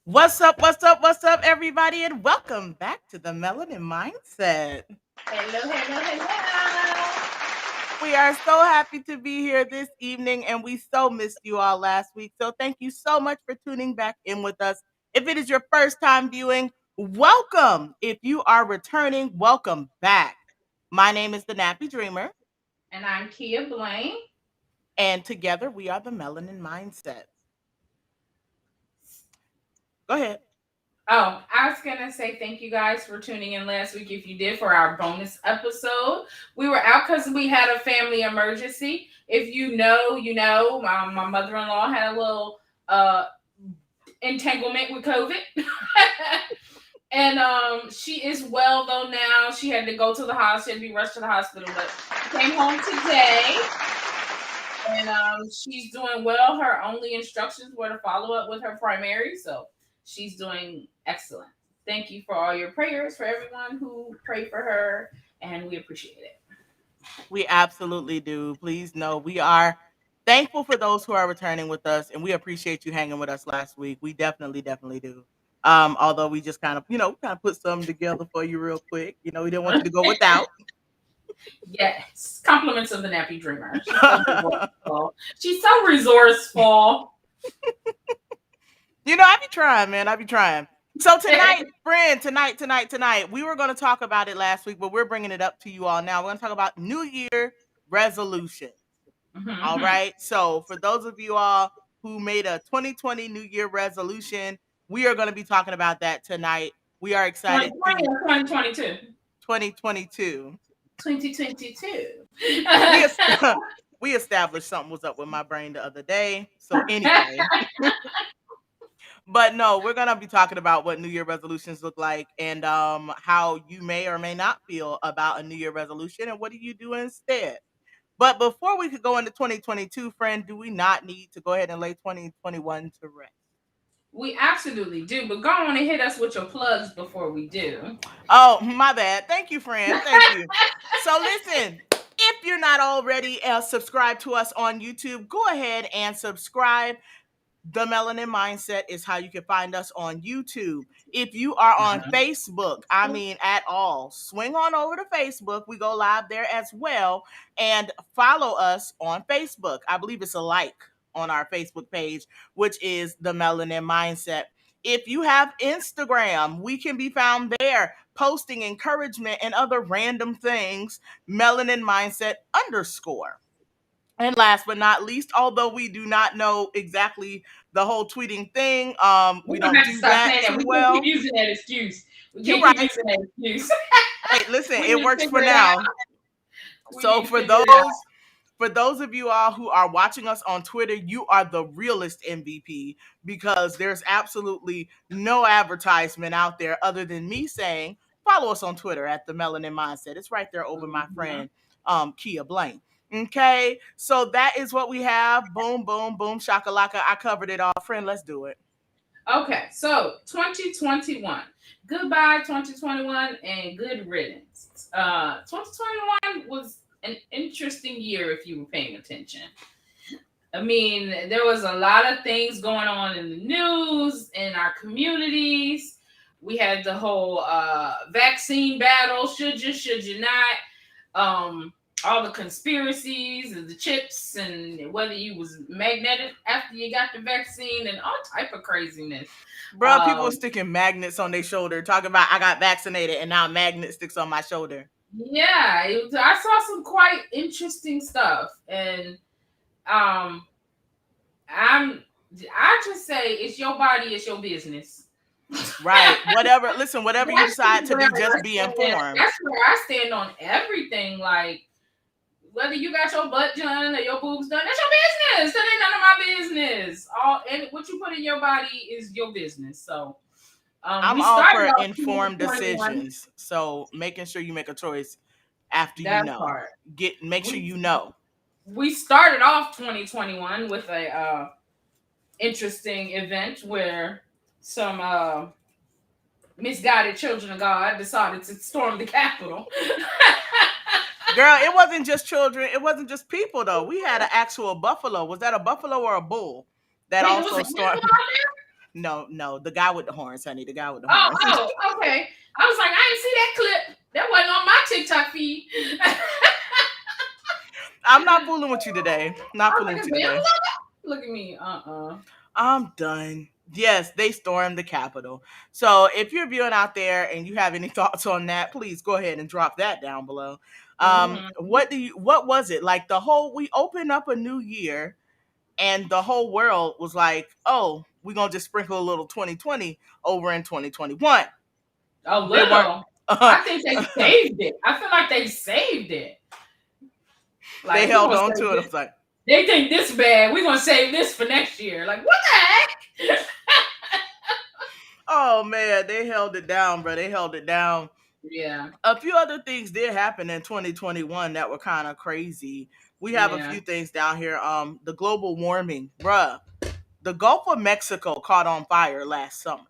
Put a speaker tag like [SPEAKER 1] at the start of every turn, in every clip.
[SPEAKER 1] What's up? What's up? What's up, everybody? And welcome back to the Melanin Mindset.
[SPEAKER 2] Hello, hello, hello.
[SPEAKER 1] We are so happy to be here this evening, and we so missed you all last week. So, thank you so much for tuning back in with us. If it is your first time viewing, welcome. If you are returning, welcome back. My name is the Nappy Dreamer,
[SPEAKER 2] And I'm Kia Blaine.
[SPEAKER 1] and together we are the Melanin Mindset. Go ahead.
[SPEAKER 2] Oh, I was gonna say thank you guys for tuning in last week. If you did for our bonus episode, we were out because we had a family emergency. If you know, you know. My mother-in-law had a little entanglement with COVID, and she is well though now. She had to go to the hospital. She had to be rushed to the hospital, but came home today. And she's doing well. Her only instructions were to follow up with her primary, so she's doing excellent. Thank you for all your prayers for everyone who prayed for her, and we appreciate it.
[SPEAKER 1] We absolutely do. Please know we are thankful for those who are returning with us, and we appreciate you hanging with us last week. We definitely do. Although we just kind of put something together for you real quick. We didn't want you to go without.
[SPEAKER 2] Yes, compliments of the Nappy Dreamer. She's so resourceful. She's so resourceful.
[SPEAKER 1] I be trying, man. I be trying. So tonight, friend, tonight, we were going to talk about it last week, but we're bringing it up to you all now. We're going to talk about New Year resolution. All right. So for those of you all who made a 2020 New Year resolution, we are going to be talking about that tonight. We are excited.
[SPEAKER 2] 2020 or 2022?
[SPEAKER 1] 2022.
[SPEAKER 2] 2022.
[SPEAKER 1] We established something was up with my brain the other day. So anyway. But no, we're gonna be talking about what New Year resolutions look like and how you may or may not feel about a New Year resolution and what do you do instead. But before we could go into 2022, friend, do we not need to go ahead and lay 2021 to rest?
[SPEAKER 2] We absolutely do, but go on and hit us with your plugs before we do.
[SPEAKER 1] Oh, my bad. Thank you, friend. Thank you. So listen, if you're not already subscribed to us on YouTube, go ahead and subscribe. The Melanin Mindset is how you can find us on YouTube. If you are on Facebook, at all, swing on over to Facebook. We go live there as well. And follow us on Facebook. I believe it's a like on our Facebook page, which is The Melanin Mindset. If you have Instagram, we can be found there posting encouragement and other random things, Melanin Mindset _ And last but not least, although we do not know exactly the whole tweeting thing, we don't do that too well.
[SPEAKER 2] We keep using that excuse. We
[SPEAKER 1] You're
[SPEAKER 2] can't
[SPEAKER 1] right.
[SPEAKER 2] keep using that excuse.
[SPEAKER 1] Hey, listen,
[SPEAKER 2] We
[SPEAKER 1] it
[SPEAKER 2] need to
[SPEAKER 1] works for
[SPEAKER 2] figure it
[SPEAKER 1] now.
[SPEAKER 2] out.
[SPEAKER 1] So for those of you all who are watching us on Twitter, you are the realest MVP because there's absolutely no advertisement out there other than me saying follow us on Twitter at the Melanin Mindset. It's right there over my friend Kia Blaine. Okay, so that is what we have. Boom, boom, boom, shakalaka. I covered it all. Friend, let's do it.
[SPEAKER 2] Okay, so 2021. Goodbye, 2021, and good riddance. 2021 was an interesting year if you were paying attention. I mean, there was a lot of things going on in the news, in our communities. We had the whole vaccine battle. Should you not? All the conspiracies and the chips and whether you was magnetic after you got the vaccine and all type of craziness.
[SPEAKER 1] Bro, people were sticking magnets on their shoulder, talking about I got vaccinated and now a magnet sticks on my shoulder.
[SPEAKER 2] Yeah, I saw some quite interesting stuff, and I just say it's your body, it's your business.
[SPEAKER 1] Right. Whatever you decide to do, just be informed.
[SPEAKER 2] That's where I stand on everything. Like, whether you got your butt done or your boobs done, that's your business. That ain't none of my business. And what you put in your body is your business. So
[SPEAKER 1] I'm all for informed decisions. So making sure you make a choice after you know. Make sure you know.
[SPEAKER 2] We started off 2021 with a interesting event where some misguided children of God decided to storm the Capitol.
[SPEAKER 1] Girl, it wasn't just children. It wasn't just people, though. We had an actual buffalo. Was that a buffalo or a bull? That also stormed. No, the guy with the horns, honey. The guy with the
[SPEAKER 2] Oh,
[SPEAKER 1] horns.
[SPEAKER 2] okay. I was like, I didn't see that clip. That wasn't on my TikTok feed.
[SPEAKER 1] I'm not fooling with you today.
[SPEAKER 2] I
[SPEAKER 1] Not
[SPEAKER 2] was
[SPEAKER 1] fooling
[SPEAKER 2] like,
[SPEAKER 1] with you
[SPEAKER 2] man,
[SPEAKER 1] today.
[SPEAKER 2] look at me.
[SPEAKER 1] I'm done. Yes, they stormed the Capitol. So if you're viewing out there and you have any thoughts on that, please go ahead and drop that down below.
[SPEAKER 2] Mm-hmm.
[SPEAKER 1] What was it? Like we opened up a new year and the whole world was like, oh, we're gonna just sprinkle a little 2020 over in 2021.
[SPEAKER 2] A
[SPEAKER 1] They weren't
[SPEAKER 2] little. I think they saved it. I feel like they saved it.
[SPEAKER 1] they
[SPEAKER 2] Like, we're
[SPEAKER 1] held
[SPEAKER 2] gonna
[SPEAKER 1] on
[SPEAKER 2] save
[SPEAKER 1] to it. I
[SPEAKER 2] this.
[SPEAKER 1] was like,
[SPEAKER 2] They think this bad. We're gonna save this for next year. Like, what the heck?
[SPEAKER 1] oh man, they held it down, bro. They held it down.
[SPEAKER 2] Yeah.
[SPEAKER 1] A few other things did happen in 2021 that were kind of crazy. We have a
[SPEAKER 2] Yeah.
[SPEAKER 1] few things down here. The global warming, bruh. The Gulf of Mexico caught on fire last summer.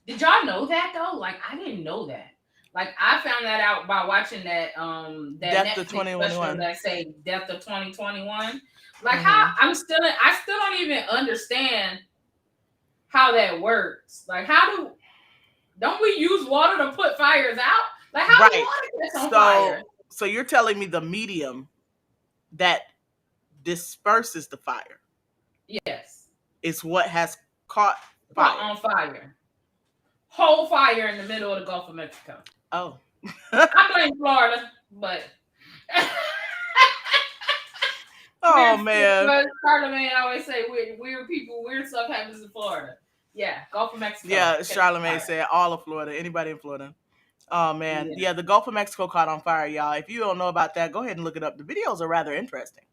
[SPEAKER 2] Did y'all know that though? Like, I didn't know that. Like, I found that out by watching that
[SPEAKER 1] Death to
[SPEAKER 2] Netflix special
[SPEAKER 1] 2021.
[SPEAKER 2] that say Death of 2021. Like, how
[SPEAKER 1] Hmm.
[SPEAKER 2] I still don't even understand how that works. Like, don't we use water to put fires out? Like, how does
[SPEAKER 1] Right.
[SPEAKER 2] water catch on
[SPEAKER 1] So
[SPEAKER 2] fire?
[SPEAKER 1] so you're telling me the medium that disperses the fire
[SPEAKER 2] Yes.
[SPEAKER 1] is what has caught
[SPEAKER 2] Caught
[SPEAKER 1] fire.
[SPEAKER 2] on fire. Whole fire in the middle of the Gulf of Mexico.
[SPEAKER 1] Oh.
[SPEAKER 2] I blame Florida, but
[SPEAKER 1] Oh man.
[SPEAKER 2] but Charlemagne always say weird people, weird stuff happens in Florida. Yeah, Gulf of Mexico.
[SPEAKER 1] Yeah,
[SPEAKER 2] Catch on
[SPEAKER 1] Charlemagne
[SPEAKER 2] fire.
[SPEAKER 1] said all of Florida. Anybody in Florida? Oh man.
[SPEAKER 2] Yeah.
[SPEAKER 1] Yeah, the Gulf of Mexico caught on fire, y'all. If you don't know about that, go ahead and look it up. The videos are rather interesting.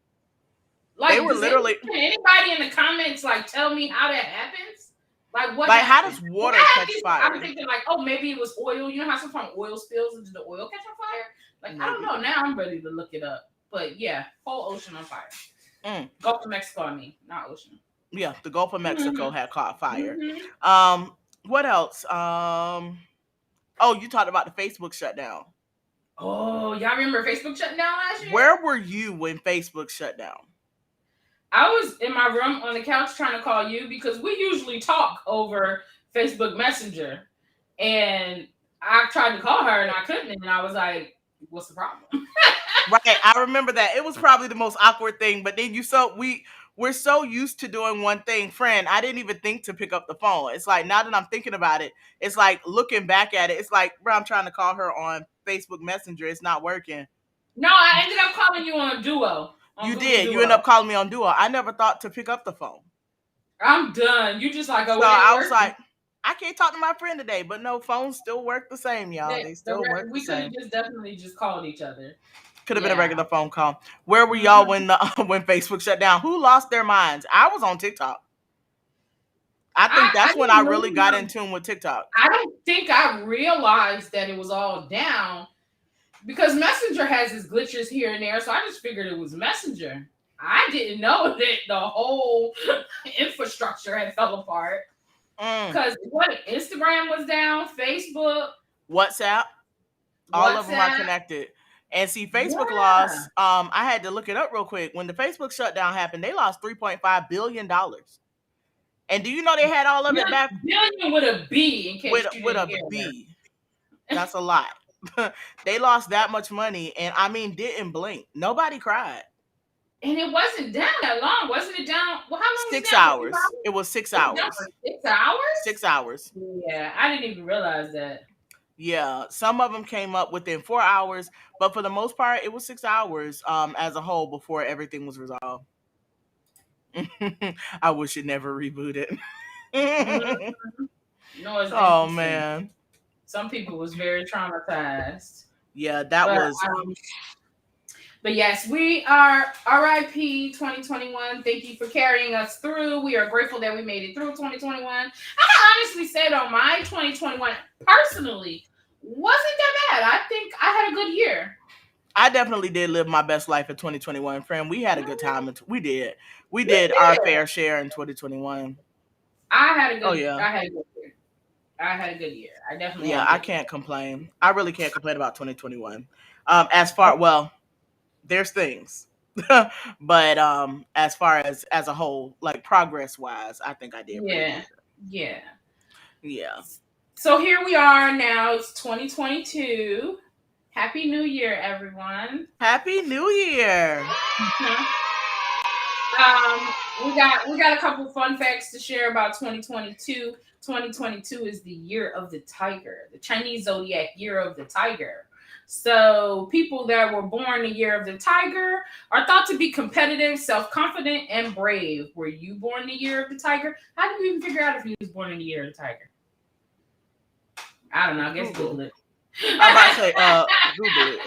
[SPEAKER 1] They
[SPEAKER 2] Like,
[SPEAKER 1] were literally
[SPEAKER 2] can anybody in the comments like tell me how that happens? Like, what
[SPEAKER 1] like, how
[SPEAKER 2] happened?
[SPEAKER 1] does
[SPEAKER 2] Well,
[SPEAKER 1] water
[SPEAKER 2] I had
[SPEAKER 1] catch
[SPEAKER 2] these. I was
[SPEAKER 1] fire?
[SPEAKER 2] thinking like, oh, maybe it was oil. You know how sometimes oil spills into the oil catch on fire? Like, I don't
[SPEAKER 1] Maybe.
[SPEAKER 2] know. Now I'm ready to look it up. But yeah, whole ocean on fire.
[SPEAKER 1] Mm.
[SPEAKER 2] Gulf of Mexico, I mean, not ocean.
[SPEAKER 1] Yeah, the Gulf of Mexico
[SPEAKER 2] Mm-hmm.
[SPEAKER 1] had caught fire.
[SPEAKER 2] Mm-hmm.
[SPEAKER 1] What else? Oh, you talked about the Facebook shutdown.
[SPEAKER 2] Oh, y'all remember Facebook shutting down last year?
[SPEAKER 1] Where were you when Facebook shut down?
[SPEAKER 2] I was in my room on the couch trying to call you because we usually talk over Facebook Messenger. And I tried to call her and I couldn't. And I was like, what's the problem?
[SPEAKER 1] Right, I remember that. It was probably the most awkward thing, but then we're so used to doing one thing. Friend, I didn't even think to pick up the phone. It's like now that I'm thinking about it, it's like looking back at it, it's like, bro, I'm trying to call her on Facebook Messenger. It's not working.
[SPEAKER 2] No, I ended up calling you on Duo. On
[SPEAKER 1] You
[SPEAKER 2] Google
[SPEAKER 1] did. You
[SPEAKER 2] Duo.
[SPEAKER 1] ended up calling me on Duo. I never thought to pick up the phone.
[SPEAKER 2] I'm done. You just like, oh,
[SPEAKER 1] So
[SPEAKER 2] it ain't
[SPEAKER 1] I was
[SPEAKER 2] working.
[SPEAKER 1] like, I can't talk to my friend today, but no, phones still work the same, y'all. They still work the
[SPEAKER 2] We could have
[SPEAKER 1] same.
[SPEAKER 2] just definitely just called each other.
[SPEAKER 1] Could have been a
[SPEAKER 2] Yeah.
[SPEAKER 1] regular phone call. Where were y'all when when Facebook shut down? Who lost their minds? I was on TikTok. I think that's when I
[SPEAKER 2] didn't
[SPEAKER 1] really
[SPEAKER 2] really
[SPEAKER 1] got
[SPEAKER 2] know.
[SPEAKER 1] in tune with TikTok.
[SPEAKER 2] I don't think I realized that it was all down because Messenger has its glitches here and there. So I just figured it was Messenger. I didn't know that the whole infrastructure had fell apart. Because what, Instagram was down, Facebook,
[SPEAKER 1] WhatsApp, all of them are connected. And see, Facebook lost. I had to look it up real quick. When the Facebook shutdown happened, they lost $3.5 billion. And do you know they had all of it back
[SPEAKER 2] billion with a B in case you
[SPEAKER 1] with
[SPEAKER 2] didn't
[SPEAKER 1] a
[SPEAKER 2] hear
[SPEAKER 1] B? That's a lot. They lost that much money, and I mean, didn't blink. Nobody cried.
[SPEAKER 2] And it wasn't down that long, wasn't it? Down? Well, how long was it
[SPEAKER 1] 6
[SPEAKER 2] down?
[SPEAKER 1] hours. It was 6
[SPEAKER 2] It was down
[SPEAKER 1] hours.
[SPEAKER 2] for 6 hours.
[SPEAKER 1] 6 hours.
[SPEAKER 2] Yeah, I didn't even realize that.
[SPEAKER 1] Yeah, some of them came up within 4 hours, but for the most part, it was 6 hours as a whole before everything was resolved. I wish it never rebooted.
[SPEAKER 2] No, it's
[SPEAKER 1] Oh
[SPEAKER 2] interesting.
[SPEAKER 1] man.
[SPEAKER 2] Some people was very traumatized.
[SPEAKER 1] Yeah, that was.
[SPEAKER 2] But yes, we are RIP 2021. Thank you for carrying us through. We are grateful that we made it through 2021. I honestly said on my 2021 personally wasn't that bad. I think I had a good year.
[SPEAKER 1] I definitely did live my best life in 2021, friend. We had a good time. We did our fair share in 2021.
[SPEAKER 2] I had a good.
[SPEAKER 1] Oh yeah.
[SPEAKER 2] I had a good year. I had a good year. I definitely.
[SPEAKER 1] Yeah, I can't complain. I really can't complain about 2021. As far there's things, but as far as a whole, like progress wise, I think I did.
[SPEAKER 2] Yeah. Yeah.
[SPEAKER 1] Yeah.
[SPEAKER 2] So here we are now. It's 2022. Happy New Year, everyone.
[SPEAKER 1] Happy New Year.
[SPEAKER 2] We got a couple fun facts to share about 2022. 2022 is the year of the tiger, the Chinese zodiac year of the tiger. So people that were born the year of the tiger are thought to be competitive, self-confident, and brave. Were you born the year of the tiger? How do you even figure out if you was born in the year of the tiger? I don't know. I guess Google
[SPEAKER 1] Google.
[SPEAKER 2] it.
[SPEAKER 1] I about to say, Google it.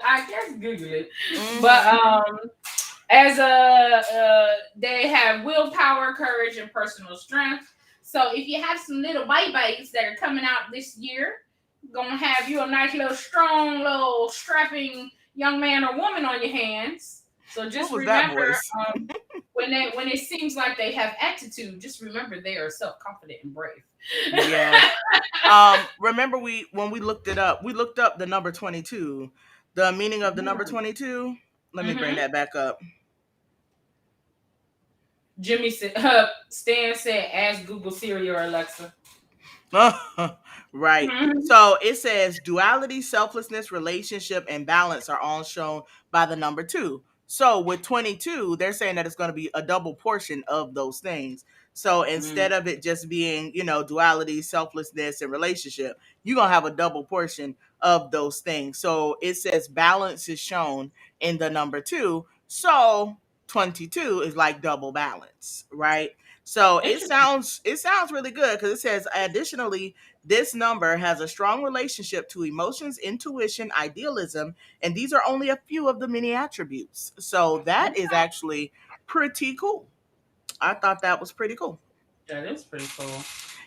[SPEAKER 2] I guess Google it. But
[SPEAKER 1] Hmm.
[SPEAKER 2] as they have willpower, courage, and personal strength. So if you have some little babies that are coming out this year, gonna have you a nice little strong, little strapping young man or woman on your hands. So
[SPEAKER 1] What
[SPEAKER 2] just
[SPEAKER 1] was that
[SPEAKER 2] remember,
[SPEAKER 1] voice?
[SPEAKER 2] when it seems like they have attitude, just remember they are self confident and brave.
[SPEAKER 1] Yeah. Remember when we looked it up, we looked up the number 22. The meaning of the number 22. Let me bring
[SPEAKER 2] Mm-hmm.
[SPEAKER 1] that back up.
[SPEAKER 2] Jimmy said, Stan said, ask Google, Siri, or Alexa.
[SPEAKER 1] Right.
[SPEAKER 2] Mm-hmm.
[SPEAKER 1] So it says duality, selflessness, relationship, and balance are all shown by the number two. So with 22, they're saying that it's going to be a double portion of those things. So instead of it just being, duality, selflessness, and relationship, you're going to have a double portion of those things. So it says balance is shown in the number two. So 22 is like double balance, right? So
[SPEAKER 2] Interesting.
[SPEAKER 1] it sounds really good because it says additionally, this number has a strong relationship to emotions, intuition, idealism, and these are only a few of the many attributes. So that is actually pretty cool. I thought that was pretty cool.
[SPEAKER 2] That is pretty cool.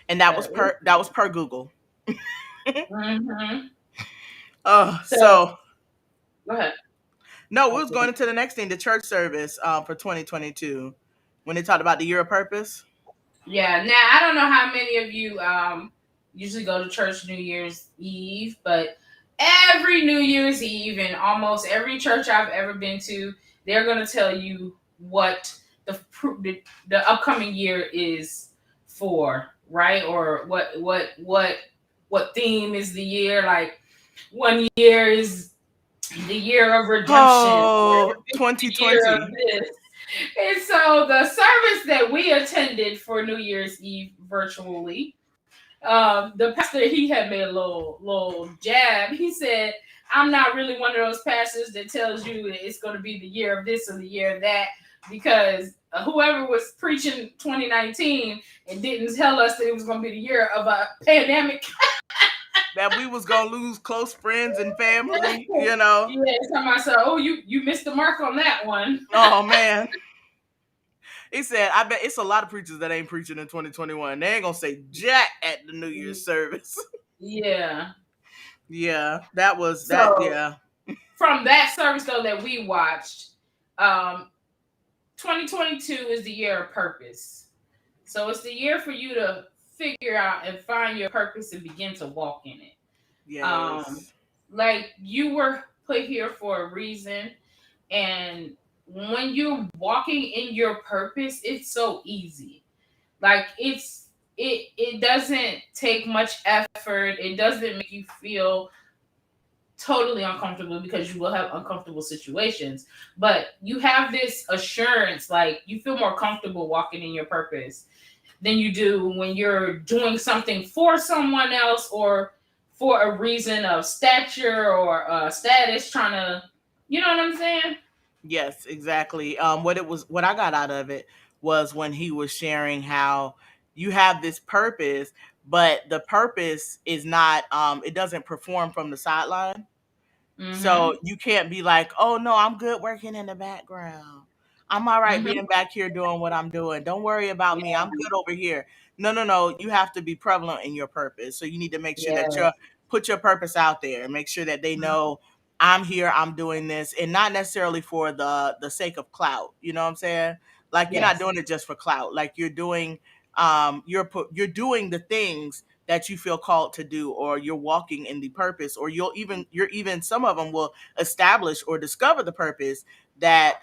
[SPEAKER 1] And
[SPEAKER 2] That is.
[SPEAKER 1] that was per Google.
[SPEAKER 2] Mm-hmm. So
[SPEAKER 1] So
[SPEAKER 2] go ahead.
[SPEAKER 1] no, we
[SPEAKER 2] I
[SPEAKER 1] was going into the next thing, the church service for 2022 when they talked about the year of purpose.
[SPEAKER 2] Yeah. Now I don't know how many of you usually go to church New Year's Eve, but every New Year's Eve in almost every church I've ever been to, they're going to tell you what the upcoming year is for, right? Or what theme is the year? Like one year is the year of redemption, or
[SPEAKER 1] Oh,
[SPEAKER 2] the year of
[SPEAKER 1] 2020.
[SPEAKER 2] this. And so the service that we attended for New Year's Eve virtually, the pastor, he had made a little jab. He said, "I'm not really one of those pastors that tells you that it's going to be the year of this or the year of that, because whoever was preaching 2019 and didn't tell us that it was going to be the year of a pandemic."
[SPEAKER 1] That we was gonna lose close friends and family.
[SPEAKER 2] Yeah, somebody said, "Oh, you missed the mark on that one."
[SPEAKER 1] Oh man. He said, I bet it's a lot of preachers that ain't preaching in 2021. They ain't gonna say jack at the New Year's service.
[SPEAKER 2] Yeah.
[SPEAKER 1] Yeah, that was that.
[SPEAKER 2] So
[SPEAKER 1] Yeah.
[SPEAKER 2] from that service though that we watched, um, 2022 is the year of purpose. So it's the year for you to figure out and find your purpose and begin to walk in it. Um,
[SPEAKER 1] Yes.
[SPEAKER 2] like you were put here for a reason, and when you're walking in your purpose, it's so easy. Like it doesn't take much effort. It doesn't make you feel totally uncomfortable, because you will have uncomfortable situations, but you have this assurance, like you feel more comfortable walking in your purpose than you do when you're doing something for someone else, or for a reason of stature or status, trying to, you know what I'm saying?
[SPEAKER 1] Yes, exactly. What I got out of it was when he was sharing how you have this purpose, but the purpose is not it doesn't perform from the sideline. So
[SPEAKER 2] Mm-hmm.
[SPEAKER 1] you can't be like, oh no, I'm good working in the background. I'm all right
[SPEAKER 2] Mm-hmm.
[SPEAKER 1] being back here doing what I'm doing. Don't worry about me. I'm
[SPEAKER 2] Yeah.
[SPEAKER 1] good over here. No, no, no. You have to be prevalent in your purpose. So you need to make sure that
[SPEAKER 2] Yeah.
[SPEAKER 1] you put your purpose out there and make sure that they know I'm here, I'm doing this, and not necessarily for the sake of clout. You know what I'm saying? Like you're not
[SPEAKER 2] Yes.
[SPEAKER 1] doing it just for clout. Like you're doing you're doing the things that you feel called to do, or you're walking in the purpose, or you're even some of them will establish or discover the purpose that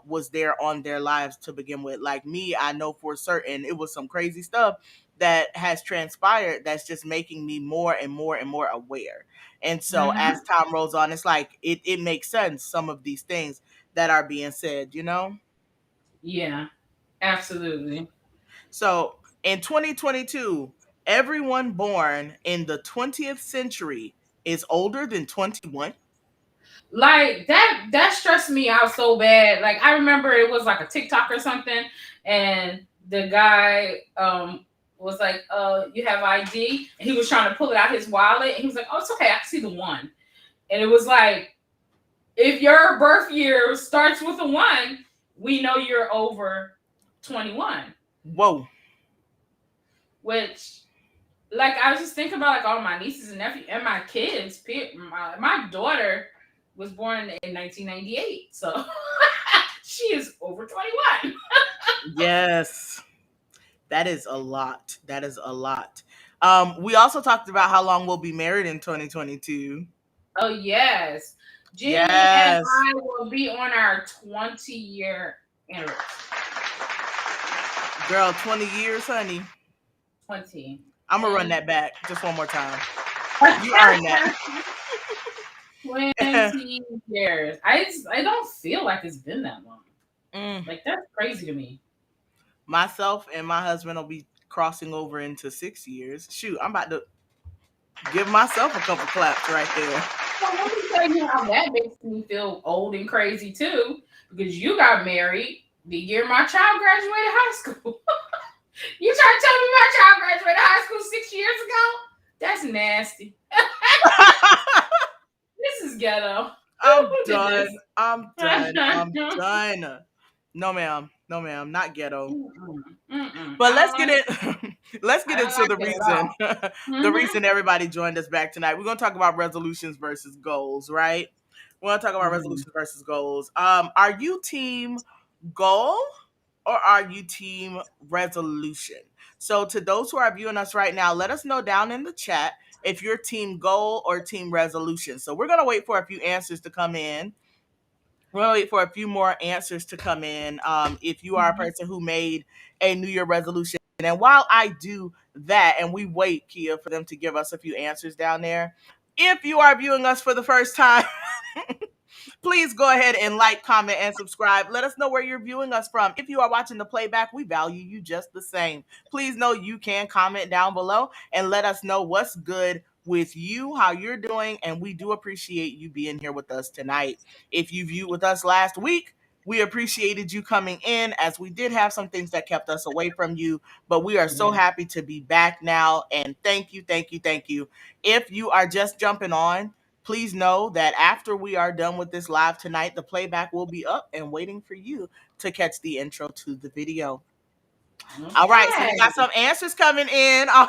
[SPEAKER 1] was there on their lives to begin with. Like me, I know for certain it was some crazy stuff that has transpired that's just making me more and more and more aware. And so as
[SPEAKER 2] Hmm.
[SPEAKER 1] time rolls on, it's like it makes sense, some of these things that are being said, you know?
[SPEAKER 2] Yeah, absolutely.
[SPEAKER 1] So in 2022, everyone born in the 20th century is older than 21.
[SPEAKER 2] Like that stressed me out so bad. Like I remember it was like a TikTok or something, and the guy was like, you have ID? And he was trying to pull it out his wallet, and he was like, oh, it's okay, I can see the one. And it was like, if your birth year starts with a one, we know you're over 21.
[SPEAKER 1] Whoa.
[SPEAKER 2] Which, like, I was just thinking about like all my nieces and nephews and my kids. My daughter was born in 1998, so she is over 21.
[SPEAKER 1] Yes. That is a lot. That is a lot. We also talked about how long we'll be married in 2022.
[SPEAKER 2] Oh yes, Jimmy and
[SPEAKER 1] Yes.
[SPEAKER 2] I will be on our 20-year anniversary.
[SPEAKER 1] Girl, 20 years, honey.
[SPEAKER 2] 20.
[SPEAKER 1] I'm gonna run
[SPEAKER 2] And
[SPEAKER 1] that back just one more time. You earned that.
[SPEAKER 2] 20 years. I don't feel like it's been that long.
[SPEAKER 1] Mm.
[SPEAKER 2] Like that's crazy to me.
[SPEAKER 1] Myself and my husband will be crossing over into 6 years. Shoot, I'm about to give myself a couple claps right there.
[SPEAKER 2] So let me tell you how that makes me feel old and crazy too, because you got married the year my child graduated high school. You trying to tell me my child graduated high school 6 years ago? That's nasty. This is ghetto.
[SPEAKER 1] I'm
[SPEAKER 2] Who did
[SPEAKER 1] done.
[SPEAKER 2] this?
[SPEAKER 1] I'm done. I'm done. No, ma'am. No, ma'am. Not ghetto.
[SPEAKER 2] Mm-mm, mm-mm.
[SPEAKER 1] But let's
[SPEAKER 2] I
[SPEAKER 1] get
[SPEAKER 2] don't like
[SPEAKER 1] it. Let's get
[SPEAKER 2] I don't
[SPEAKER 1] into
[SPEAKER 2] like
[SPEAKER 1] the
[SPEAKER 2] it at
[SPEAKER 1] reason.
[SPEAKER 2] all.
[SPEAKER 1] The
[SPEAKER 2] Mm-hmm.
[SPEAKER 1] reason everybody joined us back tonight. We're gonna talk about resolutions versus goals, right? We're gonna talk about
[SPEAKER 2] Mm-hmm.
[SPEAKER 1] resolutions versus goals. Are you team goal or are you team resolution? So to those who are viewing us right now, let us know down in the chat if you're team goal or team resolution. So we're gonna wait for a few answers to come in. We're gonna wait for a few more answers to come in. If you are a person who made a New Year resolution, and while I do that, and we wait, Kia, for them to give us a few answers down there. If you are viewing us for the first time, please go ahead and like, comment, and subscribe. Let us know where you're viewing us from. If you are watching the playback, we value you just the same. Please know you can comment down below and let us know what's good with you, how you're doing, and we do appreciate you being here with us tonight. If you viewed with us last week, we appreciated you coming in as we did have some things that kept us away from you, but we are so
[SPEAKER 2] Yeah.
[SPEAKER 1] happy to be back now. And thank you, thank you, thank you. If you are just jumping on, please know that after we are done with this live tonight, the playback will be up and waiting for you to catch the intro to the video. All right, so we
[SPEAKER 2] Okay.
[SPEAKER 1] got some answers coming in. Oh,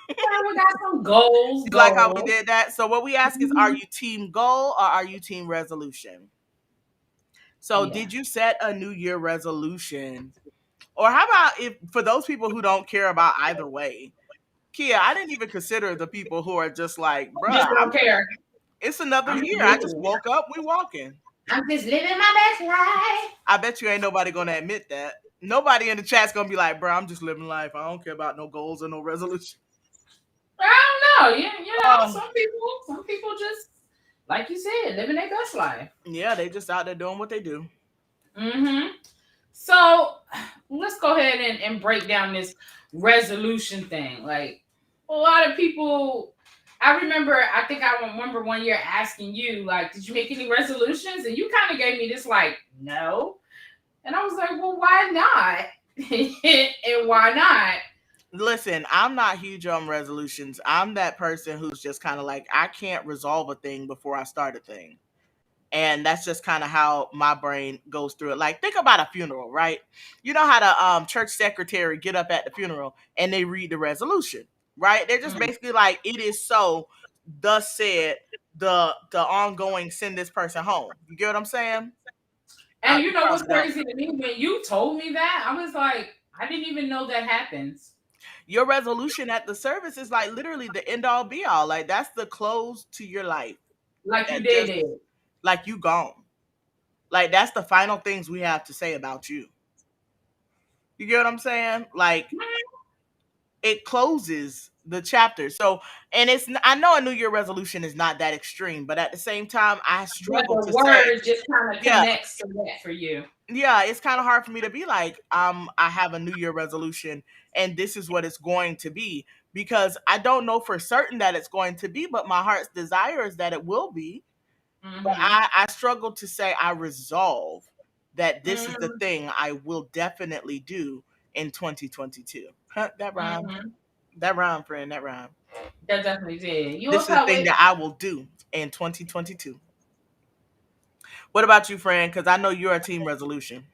[SPEAKER 2] Okay, we got some goals.
[SPEAKER 1] you like how we
[SPEAKER 2] Goals.
[SPEAKER 1] did that? So what we ask is, are
[SPEAKER 2] Mhm.
[SPEAKER 1] you team goal or are you team resolution? So
[SPEAKER 2] Yeah.
[SPEAKER 1] did you set a New Year resolution? Or how about if for those people who don't care about either way? Kia, I didn't even consider the people who are just like, bruh,
[SPEAKER 2] Just don't care.
[SPEAKER 1] it's another
[SPEAKER 2] I'm just
[SPEAKER 1] year. I just
[SPEAKER 2] living.
[SPEAKER 1] woke up, we walking.
[SPEAKER 2] I'm just living my best life.
[SPEAKER 1] I bet you ain't nobody gonna admit that. Nobody in the chat's gonna be like, bro, I'm just living life. I don't care about no goals or no resolution.
[SPEAKER 2] I don't know. You know,
[SPEAKER 1] Oh,
[SPEAKER 2] some people just like you said, living their best life.
[SPEAKER 1] yeah, they just out there doing what they do.
[SPEAKER 2] Mm-hmm. So let's go ahead and break down this resolution thing. Like a lot of people, I think I remember one year asking you, like, did you make any resolutions? And you kind of gave me this, like, no. And I was like, well, why not? And why not?
[SPEAKER 1] Listen, I'm not huge on resolutions. I'm that person who's just kind of like, I can't resolve a thing before I start a thing. And that's just kind of how my brain goes through it. Like, think about a funeral, right? You know how the church secretary get up at the funeral and they read the resolution, right? They're just
[SPEAKER 2] Mm.
[SPEAKER 1] basically like, it is so, thus said the ongoing send this person home. You get what I'm saying?
[SPEAKER 2] And you
[SPEAKER 1] You
[SPEAKER 2] know what's
[SPEAKER 1] probably don't.
[SPEAKER 2] crazy to me? When you told me that, I was like, I didn't even know that happens.
[SPEAKER 1] Your resolution at the service is like literally the end all be all. Like that's the close to your life.
[SPEAKER 2] Like you
[SPEAKER 1] That
[SPEAKER 2] did
[SPEAKER 1] just
[SPEAKER 2] it.
[SPEAKER 1] like you gone. Like, that's the final things we have to say about you. You get what I'm saying? Like, it closes the chapter. So, and I know a New Year resolution is not that extreme, but at the same time, I
[SPEAKER 2] But
[SPEAKER 1] struggle
[SPEAKER 2] the
[SPEAKER 1] to say,
[SPEAKER 2] word just kind of
[SPEAKER 1] yeah,
[SPEAKER 2] connects to that for you.
[SPEAKER 1] yeah, it's kind of hard for me to be like, I have a New Year resolution and this is what it's going to be, because I don't know for certain that it's going to be, but my heart's desire is that it will be. But
[SPEAKER 2] Mm-hmm.
[SPEAKER 1] I struggle to say I resolve that this is the
[SPEAKER 2] Mm-hmm.
[SPEAKER 1] thing I will definitely do in 2022. Huh, that rhyme.
[SPEAKER 2] Mm-hmm.
[SPEAKER 1] That rhyme, friend. That rhyme.
[SPEAKER 2] That definitely did. You
[SPEAKER 1] This
[SPEAKER 2] a
[SPEAKER 1] is the thing
[SPEAKER 2] poet?
[SPEAKER 1] that I will do in 2022. What about you, friend? Because I know you're a team resolution.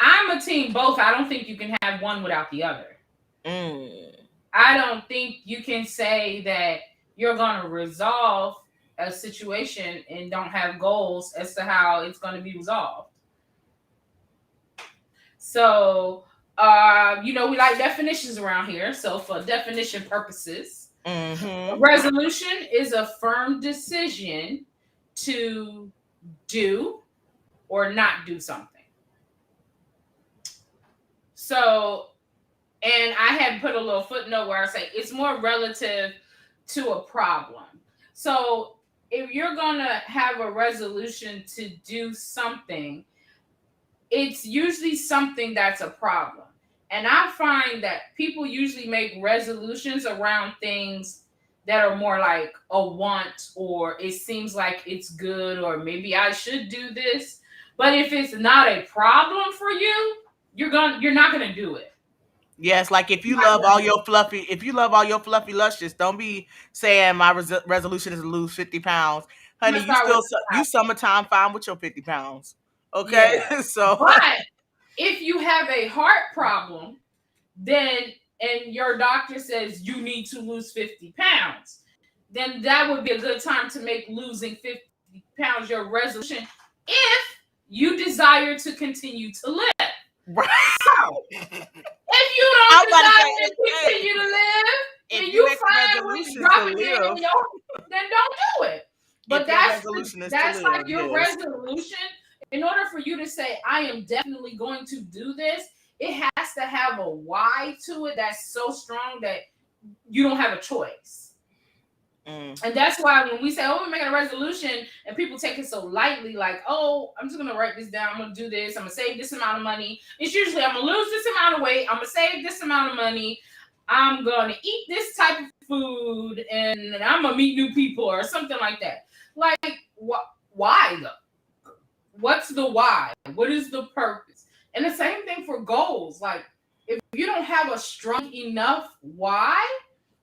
[SPEAKER 2] I'm a team both. I don't think you can have one without the other.
[SPEAKER 1] Mm.
[SPEAKER 2] I don't think you can say that you're going to resolve a situation and don't have goals as to how it's going to be resolved. So, we like definitions around here. So, for definition purposes, a
[SPEAKER 1] Mm-hmm.
[SPEAKER 2] resolution is a firm decision to do or not do something. So, and I had put a little footnote where I say it's more relative to a problem. So, if you're going to have a resolution to do something, it's usually something that's a problem. And I find that people usually make resolutions around things that are more like a want, or it seems like it's good, or maybe I should do this. But if it's not a problem for you, you're not gonna do it.
[SPEAKER 1] Yes, like if you
[SPEAKER 2] You're not
[SPEAKER 1] love
[SPEAKER 2] gonna
[SPEAKER 1] all
[SPEAKER 2] do
[SPEAKER 1] your fluffy, if you love all your fluffy luscious, don't be saying my resolution is to lose 50 pounds.
[SPEAKER 2] I'm
[SPEAKER 1] Honey,
[SPEAKER 2] gonna start with
[SPEAKER 1] you summertime fine with your 50 pounds. Okay?
[SPEAKER 2] yeah.
[SPEAKER 1] So,
[SPEAKER 2] But if you have a heart problem, then and your doctor says you need to lose 50 pounds, then that would be a good time to make losing 50 pounds your resolution if you desire to continue to live.
[SPEAKER 1] right.
[SPEAKER 2] So, if you
[SPEAKER 1] I'm
[SPEAKER 2] don't
[SPEAKER 1] about to say,
[SPEAKER 2] desire to
[SPEAKER 1] hey,
[SPEAKER 2] continue to live and
[SPEAKER 1] if you
[SPEAKER 2] you
[SPEAKER 1] make a
[SPEAKER 2] fine with
[SPEAKER 1] resolution to
[SPEAKER 2] dropping dead
[SPEAKER 1] live,
[SPEAKER 2] in your, then don't do it. But
[SPEAKER 1] if your resolution is to
[SPEAKER 2] that's like
[SPEAKER 1] live,
[SPEAKER 2] your
[SPEAKER 1] yes.
[SPEAKER 2] resolution. In order for you to say, I am definitely going to do this, it has to have a why to it that's so strong that you don't have a choice.
[SPEAKER 1] Mm.
[SPEAKER 2] And that's why when we say, oh, we're making a resolution, and people take it so lightly, like, oh, I'm just going to write this down. I'm going to do this. I'm going to save this amount of money. It's usually, I'm going to lose this amount of weight. I'm going to save this amount of money. I'm going to eat this type of food, and I'm going to meet new people or something like that. Like, why though? What's the why? What is the purpose? And the same thing for goals. Like, if you don't have a strong enough why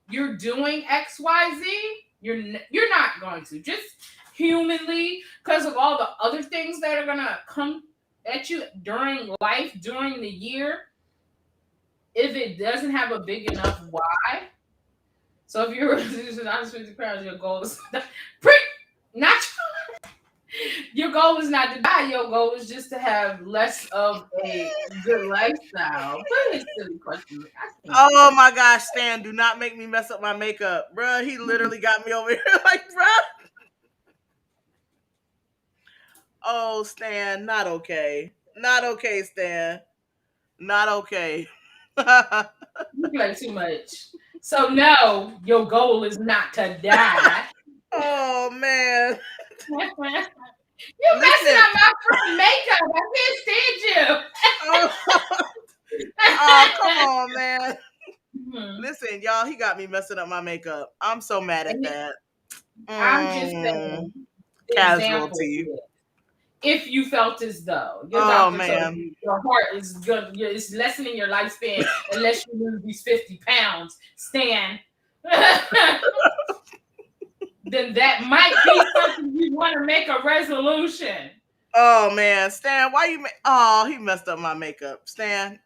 [SPEAKER 2] you're doing XYZ, you're not going to. Just humanly, because of all the other things that are gonna come at you during life, during the year, if it doesn't have a big enough why. So if you're resolution 50 pounds, your goal is not your goal is not to die. Your goal is just to have less of a good lifestyle. What a silly question. I can't do
[SPEAKER 1] Oh
[SPEAKER 2] it.
[SPEAKER 1] my gosh, Stan, do not make me mess up my makeup. Bruh, he literally got me over here like, bruh. Oh, Stan, not okay. Not okay, Stan. Not okay.
[SPEAKER 2] You play too much. So no, your goal is not to die.
[SPEAKER 1] Oh man.
[SPEAKER 2] You're messing
[SPEAKER 1] Listen.
[SPEAKER 2] up my freaking makeup. I can't stand
[SPEAKER 1] Oh, oh, come on, man.
[SPEAKER 2] you.
[SPEAKER 1] Listen, y'all, he got me messing up my makeup. I'm so mad at
[SPEAKER 2] And
[SPEAKER 1] that.
[SPEAKER 2] I'm just
[SPEAKER 1] Mm,
[SPEAKER 2] saying the example
[SPEAKER 1] casualty.
[SPEAKER 2] here. If you felt as though your
[SPEAKER 1] Oh
[SPEAKER 2] doctor told
[SPEAKER 1] man.
[SPEAKER 2] you your heart is good, it's lessening your lifespan unless you lose these 50 pounds, Stan, then that might be something you want to make a resolution.
[SPEAKER 1] Oh man, Stan, why you? Oh, he messed up my makeup, Stan.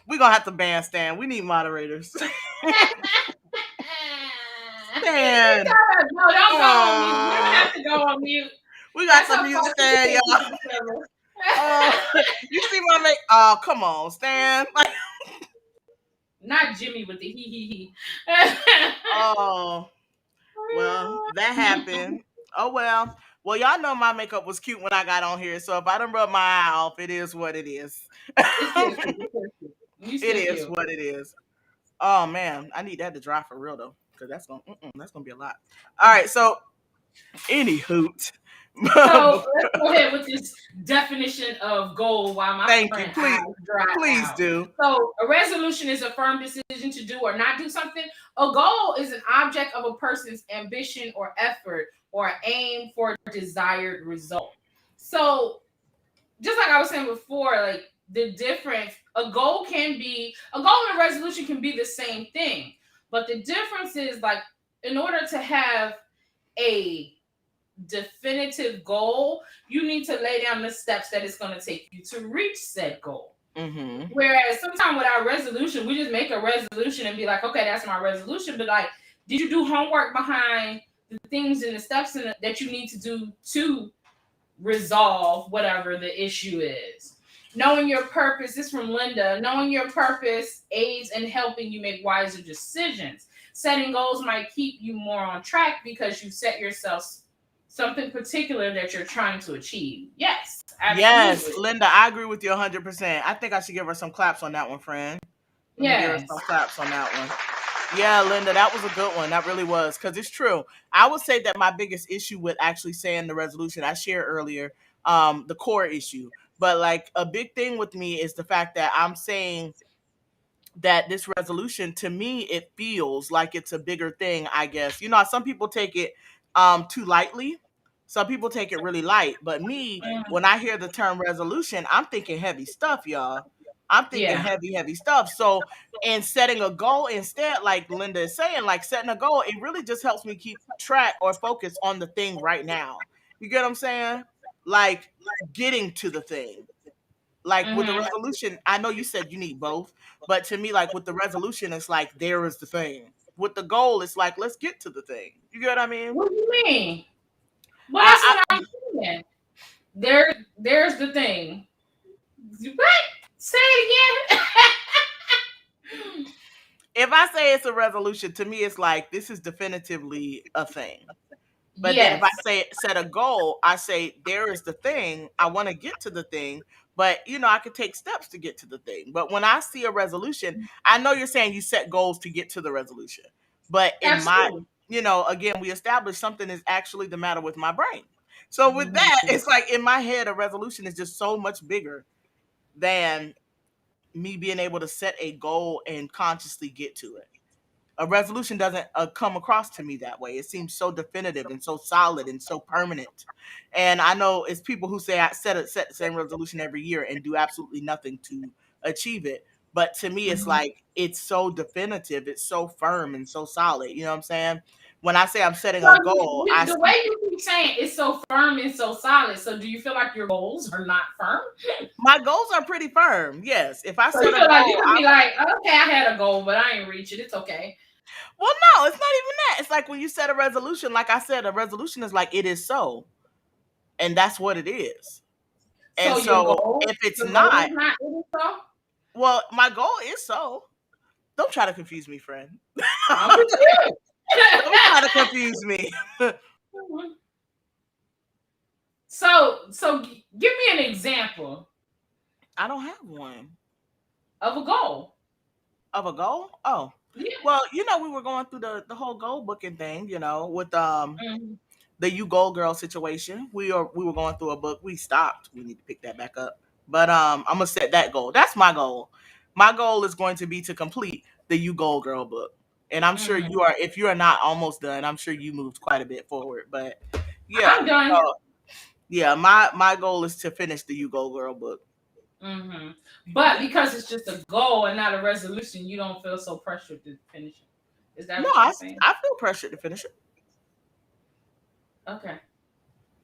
[SPEAKER 1] We gonna have to ban Stan. We need moderators. Stan.
[SPEAKER 2] No, don't go on mute. You don't have
[SPEAKER 1] Oh,
[SPEAKER 2] to go on mute.
[SPEAKER 1] we got
[SPEAKER 2] That's
[SPEAKER 1] some
[SPEAKER 2] how
[SPEAKER 1] mute
[SPEAKER 2] far you
[SPEAKER 1] Stan,
[SPEAKER 2] can keep
[SPEAKER 1] y'all.
[SPEAKER 2] it together.
[SPEAKER 1] Oh, you see my make? Oh, come on, Stan. Like,
[SPEAKER 2] Not Jimmy with the hee.
[SPEAKER 1] oh, well, that happened. Oh well. Well, y'all know my makeup was cute when I got on here, so if I done rub my eye off, it is what it is.
[SPEAKER 2] It's still cute. It's still cute. You
[SPEAKER 1] It
[SPEAKER 2] still
[SPEAKER 1] is
[SPEAKER 2] cute.
[SPEAKER 1] what it is. Oh man, I need that to dry for real though, because that's gonna be a lot. All right, so any hoot.
[SPEAKER 2] So let's go ahead with this definition of goal while my
[SPEAKER 1] Thank you.
[SPEAKER 2] friend eyes dry
[SPEAKER 1] Please
[SPEAKER 2] out.
[SPEAKER 1] do.
[SPEAKER 2] So a resolution is a firm decision to do or not do something. A goal is an object of a person's ambition or effort or aim for a desired result. So just like I was saying before, like the difference, a goal and a resolution can be the same thing. But the difference is like in order to have a definitive goal, you need to lay down the steps that it's going to take you to reach said goal.
[SPEAKER 1] Mm-hmm.
[SPEAKER 2] Whereas sometimes with our resolution, we just make a resolution and be like, okay, that's my resolution. But like, did you do homework behind the things and the steps that you need to do to resolve whatever the issue is? Knowing your purpose, this is from Linda. Knowing your purpose aids in helping you make wiser decisions. Setting goals might keep you more on track because you set yourself something particular that you're trying to achieve. Yes,
[SPEAKER 1] Yes,
[SPEAKER 2] absolutely.
[SPEAKER 1] Linda, I agree with you 100%. I think I should give her some claps on that one, friend. Let me give her
[SPEAKER 2] Yes.
[SPEAKER 1] some claps on that one. Yeah, Linda, that was a good one. That really was, because it's true. I would say that my biggest issue with actually saying the resolution I shared earlier, the core issue. But like a big thing with me is the fact that I'm saying that this resolution, to me it feels like it's a bigger thing, I guess. Some people take it too lightly, some people take it really light, but me, when I hear the term resolution, I'm thinking heavy stuff, y'all. I'm thinking
[SPEAKER 2] Yeah.
[SPEAKER 1] heavy stuff. So in setting a goal, instead, like Linda is saying, like setting a goal, it really just helps me keep track or focus on the thing right now. You get what I'm saying? Like getting to the thing. Like with the
[SPEAKER 2] Mm-hmm.
[SPEAKER 1] resolution, I know you said you need both, but to me, like with the resolution, it's like there is the thing. With the goal, it's like let's get to the thing. You get what I mean?
[SPEAKER 2] What do you mean? Well, that's
[SPEAKER 1] I,
[SPEAKER 2] what I'm saying. There's the thing. What? Say it again.
[SPEAKER 1] if I say it's a resolution, to me, it's like this is definitively a thing. But then if I
[SPEAKER 2] Yes.
[SPEAKER 1] say set a goal, I say there is the thing. I want to get to the thing, but I could take steps to get to the thing. But when I see a resolution, I know you're saying you set goals to get to the resolution. But in my,
[SPEAKER 2] Absolutely.
[SPEAKER 1] again, we established something is actually the matter with my brain. So with that,
[SPEAKER 2] Mhm.
[SPEAKER 1] it's like in my head, a resolution is just so much bigger than me being able to set a goal and consciously get to it. A resolution doesn't come across to me that way. It seems so definitive and so solid and so permanent. And I know it's people who say I set the same resolution every year and do absolutely nothing to achieve it. But to me, it's
[SPEAKER 2] Mhm.
[SPEAKER 1] like it's so definitive, it's so firm and so solid. You know what I'm saying? When I say I'm setting
[SPEAKER 2] So
[SPEAKER 1] a goal, I
[SPEAKER 2] the way you keep saying it's so firm and so solid. So do you feel like your goals are not firm?
[SPEAKER 1] my goals are pretty firm. Yes, if I
[SPEAKER 2] So you
[SPEAKER 1] set a
[SPEAKER 2] feel like you
[SPEAKER 1] goal,
[SPEAKER 2] can be like, okay, I had a goal, but I ain't reach it. It's okay.
[SPEAKER 1] well, no, it's not even that. It's like when you set a resolution, like I said, a resolution is like it is so, and that's what it is. And
[SPEAKER 2] So
[SPEAKER 1] so if it's
[SPEAKER 2] your goal
[SPEAKER 1] not,
[SPEAKER 2] is not really so.
[SPEAKER 1] well, my goal is so. Don't try to confuse me, friend.
[SPEAKER 2] I'm confused.
[SPEAKER 1] Don't try to confuse me.
[SPEAKER 2] So give me an example
[SPEAKER 1] I don't have one
[SPEAKER 2] of a goal.
[SPEAKER 1] of a goal. Oh,
[SPEAKER 2] Yeah.
[SPEAKER 1] well, we were going through the whole goal booking thing, with
[SPEAKER 2] Mhm.
[SPEAKER 1] the You Goal Girl situation. We were going through a book. We stopped. We need to pick that back up. But I'm gonna set that goal. That's my goal. My goal is going to be to complete the You Goal Girl book. And I'm sure
[SPEAKER 2] Mhm.
[SPEAKER 1] you are. If you are not almost done, I'm sure you moved quite a bit forward. But yeah,
[SPEAKER 2] I'm done.
[SPEAKER 1] so yeah, my goal is to finish the You Goal Girl book.
[SPEAKER 2] Hmm. But
[SPEAKER 1] Yeah.
[SPEAKER 2] because it's just a goal and not a resolution, you don't feel so pressured to finish it. Is that
[SPEAKER 1] No,
[SPEAKER 2] what you're saying?
[SPEAKER 1] I feel pressured to finish it.
[SPEAKER 2] Okay.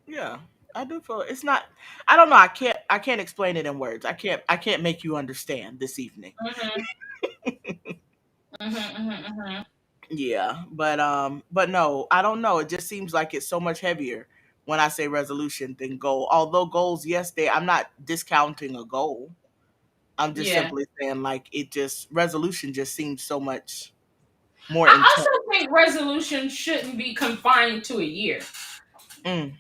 [SPEAKER 1] Yeah, I do feel it's not. I don't know. I can't explain it in words. I can't make you understand this evening.
[SPEAKER 2] Hmm. Hmm.
[SPEAKER 1] Yeah, but no, I don't know. It just seems like it's so much heavier when I say resolution than goal. Although goals, yes, I'm not discounting a goal. I'm just
[SPEAKER 2] Yeah.
[SPEAKER 1] simply saying like it just resolution just seems so much more
[SPEAKER 2] I
[SPEAKER 1] intense.
[SPEAKER 2] also think resolution shouldn't be confined to a year.
[SPEAKER 1] Mm.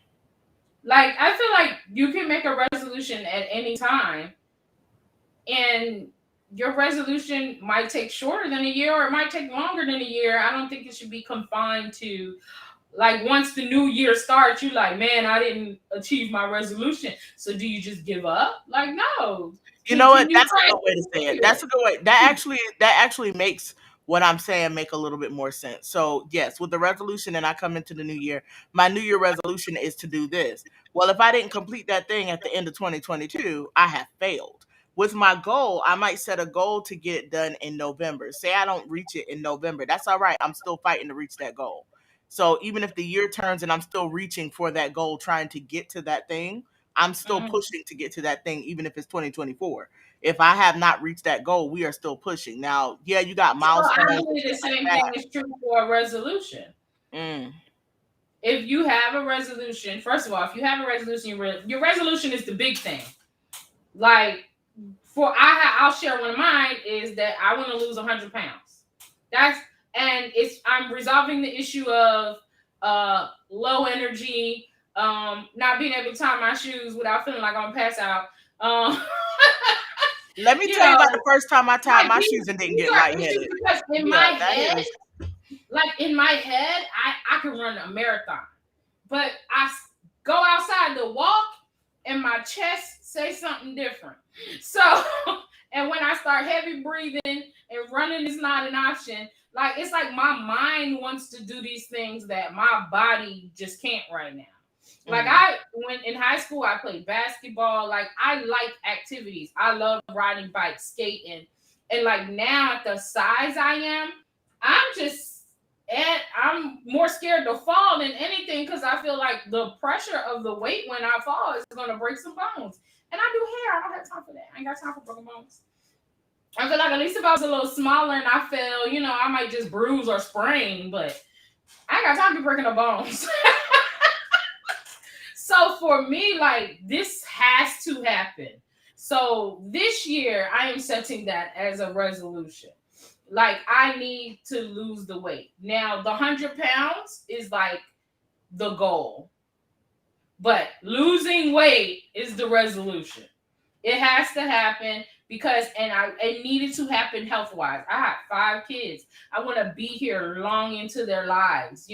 [SPEAKER 2] Like, I feel like you can make a resolution at any time, and your resolution might take shorter than a year or it might take longer than a year. I don't think it should be confined to, like, once the new year starts, you like, man, I didn't achieve my resolution. So do you just give up? Like, no.
[SPEAKER 1] You know what?
[SPEAKER 2] Continue
[SPEAKER 1] That's a
[SPEAKER 2] trying
[SPEAKER 1] good way to
[SPEAKER 2] to
[SPEAKER 1] say it.
[SPEAKER 2] do
[SPEAKER 1] That's a good way. That actually makes what I'm saying make a little bit more sense. So yes, with the resolution, and I come into the new year, my new year resolution is to do this. Well, if I didn't complete that thing at the end of 2022, I have failed. With my goal, I might set a goal to get it done in November. Say I don't reach it in November. That's all right. I'm still fighting to reach that goal. So even if the year turns and I'm still reaching for that goal, trying to get to that thing, I'm still
[SPEAKER 2] it.
[SPEAKER 1] pushing to get to that thing, even if it's 2024. If I have not reached that goal, we are still pushing. Now, yeah, you got
[SPEAKER 2] So I
[SPEAKER 1] milestones and
[SPEAKER 2] believe the
[SPEAKER 1] shit like
[SPEAKER 2] same thing
[SPEAKER 1] that.
[SPEAKER 2] is true for a resolution.
[SPEAKER 1] Mm.
[SPEAKER 2] If you have a resolution, first of all, if you have a resolution, your resolution is the big thing. Like, I'll share one of mine is that I want to lose 100 pounds. That's and it's I'm resolving the issue of low energy, not being able to tie my shoes without feeling like I'm gonna pass out. Um,
[SPEAKER 1] Let me
[SPEAKER 2] you
[SPEAKER 1] tell you
[SPEAKER 2] know,
[SPEAKER 1] about the first time I tied
[SPEAKER 2] like
[SPEAKER 1] my shoes and didn't
[SPEAKER 2] these
[SPEAKER 1] get
[SPEAKER 2] are issues
[SPEAKER 1] lightheaded.
[SPEAKER 2] because in
[SPEAKER 1] Yeah,
[SPEAKER 2] my
[SPEAKER 1] that
[SPEAKER 2] head,
[SPEAKER 1] is.
[SPEAKER 2] I can run a marathon, but go outside to walk and my chest say something different. So, and when I start heavy breathing and running is not an option, like it's like my mind wants to do these things that my body just can't right now. Like
[SPEAKER 1] Mm.
[SPEAKER 2] when in high school, I played basketball. Like I like activities. I love riding bikes, skating, and like now at the size I am, I'm just and I'm more scared to fall than anything because I feel like the pressure of the weight when I fall is gonna break some bones. And I do hair. I don't have time for that. I ain't got time for broken bones. I feel like at least if I was a little smaller and I fell, I might just bruise or sprain, but I ain't got time to be breaking no bones. So for me, like this has to happen. So this year, I am setting that as a resolution. Like I need to lose the weight. Now, the 100 pounds is like the goal, but losing weight is the resolution. It has to happen because, and it needed to happen health wise. I have 5 kids. I want to be here long into their lives.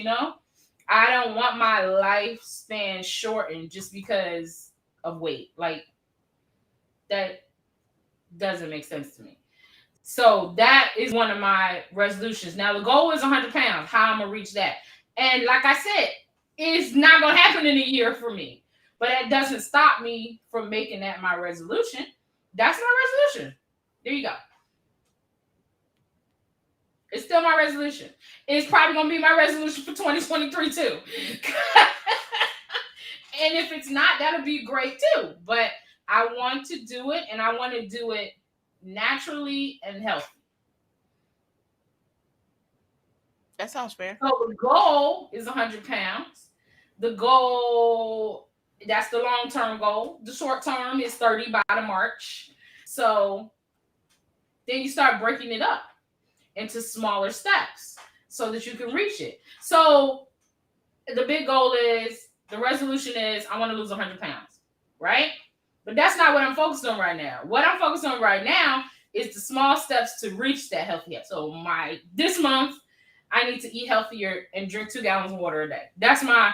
[SPEAKER 2] I don't want my lifespan shortened just because of weight. Like that doesn't make sense to me. So that is one of my resolutions. Now the goal is 100 pounds. How I'm gonna reach that? And like I said, it's not gonna happen in a year for me. But that doesn't stop me from making that my resolution. That's my resolution. There you go. It's still my resolution. It's probably gonna be my resolution for 2023 too. And if it's not, that'll be great too. But I want to do it, and I want to do it naturally and healthy.
[SPEAKER 1] That sounds fair.
[SPEAKER 2] So the goal is 100 pounds. The goal, that's the long term goal. The short term is 30 by the March. So then you start breaking it up into smaller steps so that you can reach it. So the big goal is, the resolution is, I want to lose 100 pounds, right? But that's not what I'm focused on right now. What I'm focused on right now is the small steps to reach that healthy. So this month, I need to eat healthier and drink 2 gallons of water a day. That's my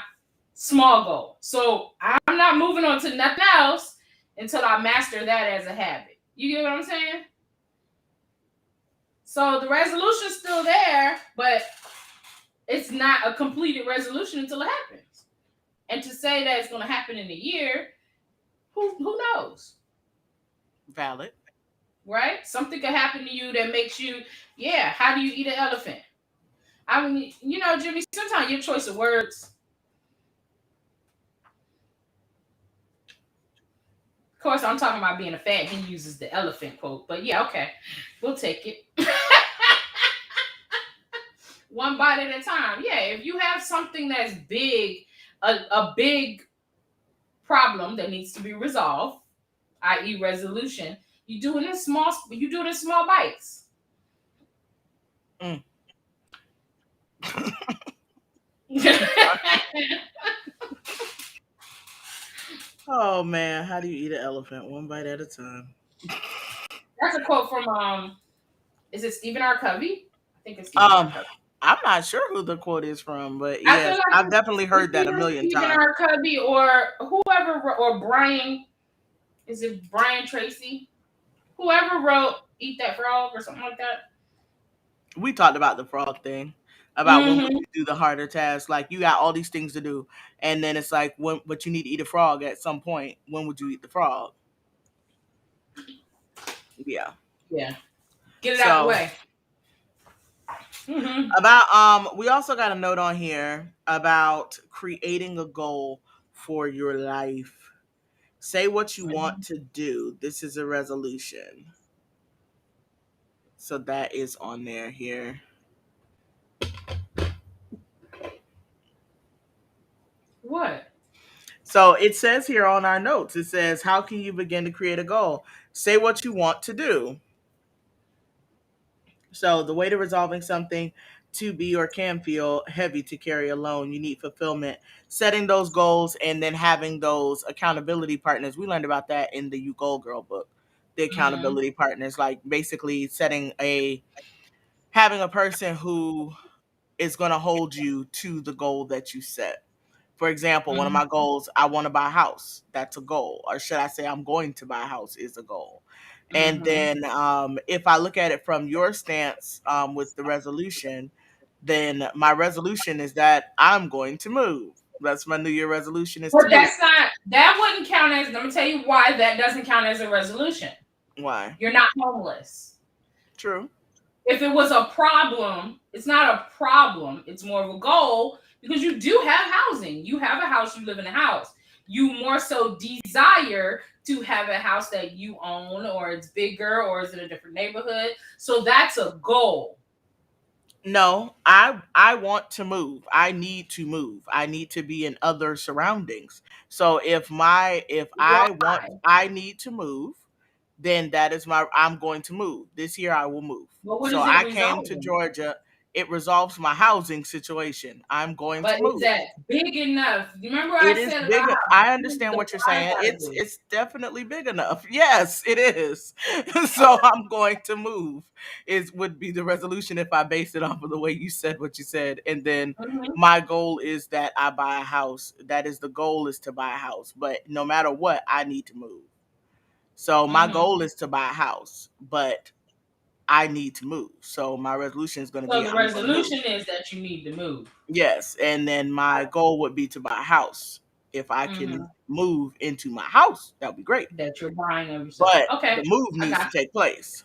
[SPEAKER 2] small goal. So I'm not moving on to nothing else until I master that as a habit. You get what I'm saying? So the resolution's still there, but it's not a completed resolution until it happens. And to say that it's going to happen in a year, who knows?
[SPEAKER 1] Valid.
[SPEAKER 2] Right? Something could happen to you that makes you, yeah, how do you eat an elephant? I mean, Jimmy, sometimes your choice of words. Of course, I'm talking about being a fat. He uses the elephant quote, but yeah, okay, we'll take it. One bite at a time. Yeah, if you have something that's big, a big problem that needs to be resolved, i.e., resolution, you do it in small bites.
[SPEAKER 1] Mm. Oh man, how do you eat an elephant? One bite at a time.
[SPEAKER 2] That's a quote from is it Stephen R. Covey? I think it's Stephen R.
[SPEAKER 1] Um,
[SPEAKER 2] Covey.
[SPEAKER 1] I'm not sure who the quote is from, but
[SPEAKER 2] I feel
[SPEAKER 1] yes,
[SPEAKER 2] like
[SPEAKER 1] I've definitely
[SPEAKER 2] it's
[SPEAKER 1] heard that a
[SPEAKER 2] either
[SPEAKER 1] million
[SPEAKER 2] Stephen
[SPEAKER 1] times.
[SPEAKER 2] R. Covey or whoever or Brian. Is it Brian Tracy? Whoever wrote "Eat That Frog" or something like that.
[SPEAKER 1] We talked about the frog thing, about when would
[SPEAKER 2] Mm-hmm.
[SPEAKER 1] you do the harder tasks. Like you got all these things to do, and then it's like when, but you need to eat a frog at some point. When would you eat the frog? Yeah.
[SPEAKER 2] Yeah. Get it out the
[SPEAKER 1] So
[SPEAKER 2] way. Mm-hmm.
[SPEAKER 1] about we also got a note on here about creating a goal for your life. Say what you want to do. This is a resolution. So that is on there here.
[SPEAKER 2] What?
[SPEAKER 1] So it says here on our notes, it says, how can you begin to create a goal? Say what you want to do. So the way to resolving something to be or can feel heavy to carry alone, you need fulfillment. Setting those goals and then having those accountability partners. We learned about that in the You Goal Girl book. The
[SPEAKER 2] Mm-hmm.
[SPEAKER 1] accountability partners, like basically having a person who is going to hold you to the goal that you set. For example, one of
[SPEAKER 2] Mm-hmm.
[SPEAKER 1] my goals, I want to buy a house. That's a goal. Or should I say, I'm going to buy a house is a goal. And
[SPEAKER 2] Mm-hmm.
[SPEAKER 1] then if I look at it from your stance with the resolution, then my resolution is that I'm going to move. That's my New Year resolution is
[SPEAKER 2] But
[SPEAKER 1] to move.
[SPEAKER 2] that's not. That wouldn't count as. Let me tell you why that doesn't count as a resolution.
[SPEAKER 1] Why?
[SPEAKER 2] You're not homeless.
[SPEAKER 1] True.
[SPEAKER 2] If it was a problem, it's not a problem. It's more of a goal because you do have housing. You have a house, you live in a house. You more so desire to have a house that you own, or it's bigger, or is in a different neighborhood. So that's a goal.
[SPEAKER 1] No, I want to move. I need to move. I need to be in other surroundings. So if I want
[SPEAKER 2] Why?
[SPEAKER 1] I need to move, then that is my I'm going to move. This year I will move.
[SPEAKER 2] But what
[SPEAKER 1] So
[SPEAKER 2] does it
[SPEAKER 1] I came
[SPEAKER 2] result
[SPEAKER 1] to
[SPEAKER 2] in?
[SPEAKER 1] Georgia. It resolves my housing situation. I'm going to
[SPEAKER 2] But is
[SPEAKER 1] move.
[SPEAKER 2] that big enough? Remember I
[SPEAKER 1] It is
[SPEAKER 2] said about
[SPEAKER 1] big.
[SPEAKER 2] how
[SPEAKER 1] I
[SPEAKER 2] big
[SPEAKER 1] understand
[SPEAKER 2] the
[SPEAKER 1] what you're
[SPEAKER 2] pie
[SPEAKER 1] saying.
[SPEAKER 2] gotta be?
[SPEAKER 1] It's definitely big enough. Yes, it is. So I'm going to move. Is would be the resolution if I base it off of the way you said what you said. And then
[SPEAKER 2] Mhm.
[SPEAKER 1] my goal is that I buy a house. That is the goal is to buy a house. But no matter what, I need to move. So my
[SPEAKER 2] Mhm.
[SPEAKER 1] goal is to buy a house, but I need to move. So my resolution is going to
[SPEAKER 2] So
[SPEAKER 1] be
[SPEAKER 2] the
[SPEAKER 1] I'm going to move.
[SPEAKER 2] resolution is that you need to move.
[SPEAKER 1] Yes, and then my goal would be to buy a house. If I can
[SPEAKER 2] Mhm.
[SPEAKER 1] move into my house, that would be great.
[SPEAKER 2] That you're buying of yourself.
[SPEAKER 1] But
[SPEAKER 2] Okay,
[SPEAKER 1] the move
[SPEAKER 2] I
[SPEAKER 1] needs to
[SPEAKER 2] got
[SPEAKER 1] take place.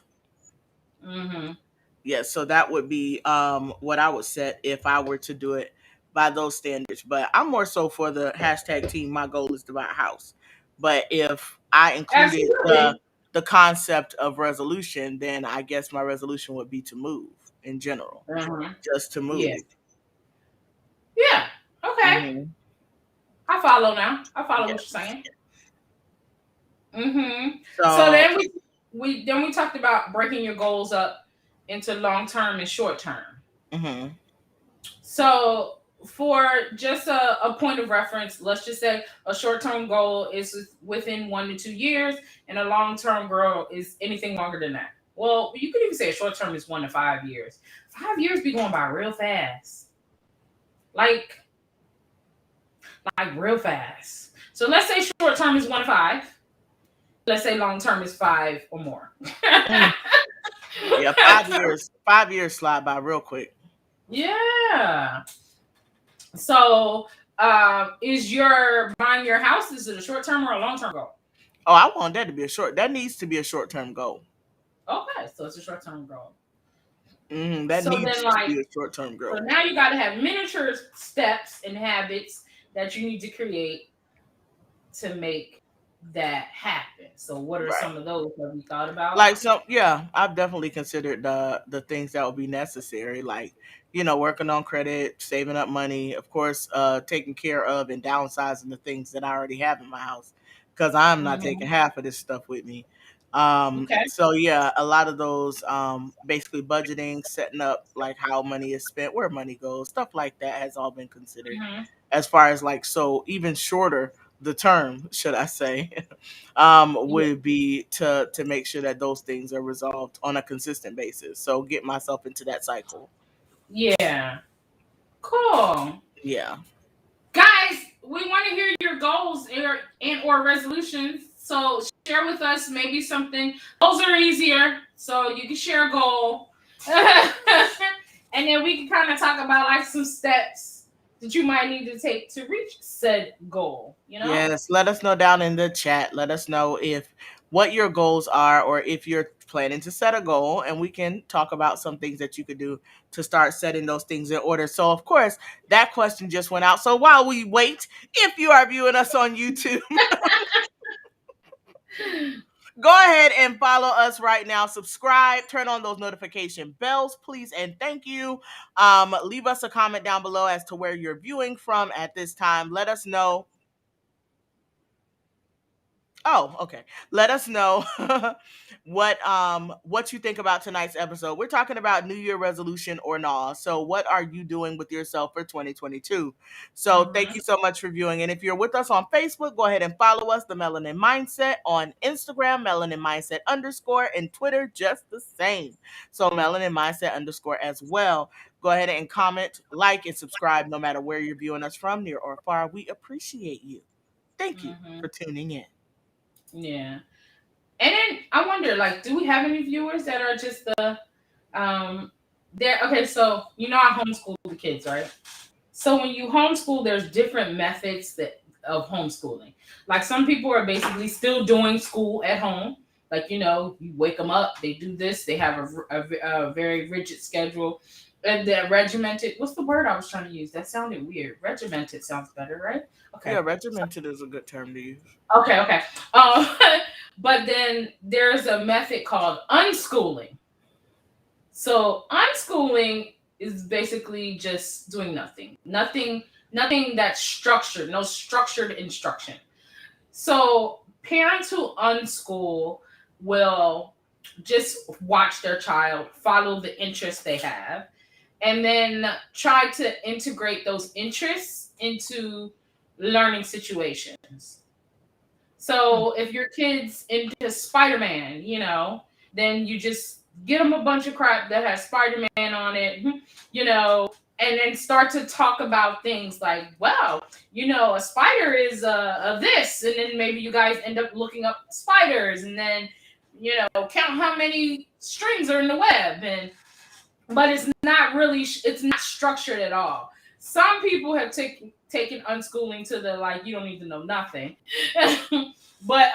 [SPEAKER 2] you. Mhm.
[SPEAKER 1] Yes, so that would be what I would set if I were to do it by those standards. But I'm more so for the hashtag team. My goal is to buy a house. But if I included
[SPEAKER 2] Absolutely.
[SPEAKER 1] the concept of resolution, then I guess my resolution would be to move in general,
[SPEAKER 2] Uh-huh.
[SPEAKER 1] just to
[SPEAKER 2] Yeah.
[SPEAKER 1] move.
[SPEAKER 2] Yeah. Okay.
[SPEAKER 1] Hmm.
[SPEAKER 2] I follow now. I follow what you're saying. Mm-hmm. So
[SPEAKER 1] So,
[SPEAKER 2] then we talked about breaking your goals up into long term and short term.
[SPEAKER 1] mhm.
[SPEAKER 2] So for just a point of reference, let's just say a short term goal is within 1 to 2 years, and a long term goal is anything longer than that. Well, you could even say a short term is 1 to 5 years. 5 years be going by real fast, like real fast. So let's say short term is 1 to 5. Let's say long term is 5 or more.
[SPEAKER 1] Mm. Yeah, 5 years. 5 years slide by real quick.
[SPEAKER 2] Yeah. So, is your buying your house? Is it a short term or a long term goal?
[SPEAKER 1] Oh, I want that to be a short. That needs to be a short term goal.
[SPEAKER 2] Okay, so it's a short term goal.
[SPEAKER 1] That
[SPEAKER 2] So
[SPEAKER 1] needs
[SPEAKER 2] then,
[SPEAKER 1] to
[SPEAKER 2] like,
[SPEAKER 1] be a short term
[SPEAKER 2] so
[SPEAKER 1] goal.
[SPEAKER 2] now you got to have miniature steps and habits that you need to create to make that happen. So, what are
[SPEAKER 1] Right.
[SPEAKER 2] some of those that we thought about?
[SPEAKER 1] Like so, yeah, I've definitely considered the things that would be necessary, like working on credit, saving up money, of course, taking care of and downsizing the things that I already have in my house, because I'm not taking
[SPEAKER 2] Hmm.
[SPEAKER 1] half of this stuff with me.
[SPEAKER 2] Okay.
[SPEAKER 1] So yeah, a lot of those, basically budgeting, setting up like how money is spent, where money goes, stuff like that has all been considered.
[SPEAKER 2] Hmm.
[SPEAKER 1] As far as like so, even shorter the term, should I say,
[SPEAKER 2] Yeah.
[SPEAKER 1] would be to make sure that those things are resolved on a consistent basis. So get myself into that cycle.
[SPEAKER 2] Yeah. Cool.
[SPEAKER 1] Yeah.
[SPEAKER 2] Guys, we want to hear your goals or resolutions. So share with us maybe something. Goals are easier, so you can share a goal, and then we can kind of talk about like some steps that you might need to take to reach said goal. You know?
[SPEAKER 1] Yes, let us know down in the chat. Let us know if what your goals are or if you're planning to set a goal, and we can talk about some things that you could do to start setting those things in order. So, of course, that question just went out. So, while we wait, if you are viewing us on YouTube, go ahead and follow us right now. Subscribe, turn on those notification bells, please, and thank you. Leave us a comment down below as to where you're viewing from at this time. Let us know. Oh, okay. Let us know what you think about tonight's episode. We're talking about New Year resolution or not. So what are you doing with yourself for 2022? So thank
[SPEAKER 2] Mm-hmm.
[SPEAKER 1] you so much for viewing. And if you're with us on Facebook, go ahead and follow us, the Melanin Mindset, on Instagram, Melanin Mindset _ and Twitter just the same. So Melanin Mindset _ as well. Go ahead and comment, like, and subscribe no matter where you're viewing us from, near or far. We appreciate you. Thank you
[SPEAKER 2] Mm-hmm.
[SPEAKER 1] for tuning in.
[SPEAKER 2] Yeah. And then I wonder, like, do we have any viewers that are just um there? Okay, so I homeschool the kids, right? So when you homeschool, there's different methods of homeschooling. Like some people are basically still doing school at home. Like you wake them up, they do this, they have a very rigid schedule, and they're regimented. What's the word I was trying to use? That sounded weird. Regimented sounds better, right?
[SPEAKER 1] Yeah,
[SPEAKER 2] Okay.
[SPEAKER 1] regimented is a good term to use.
[SPEAKER 2] Okay. Okay. Um, but then there's a method called unschooling. So unschooling is basically just doing nothing. Nothing that's structured, no structured instruction. So parents who unschool will just watch their child, follow the interests they have, and then try to integrate those interests into learning situations.
[SPEAKER 1] Hmm.
[SPEAKER 2] So if your kid's into Spider-Man, then you just get them a bunch of crap that has Spider-Man on it, and then start to talk about things like, well, a spider is a this, and then maybe you guys end up looking up spiders, and then count how many strings are in the web, and but it's not structured at all. Some people have taken unschooling to the like you don't need to know nothing. But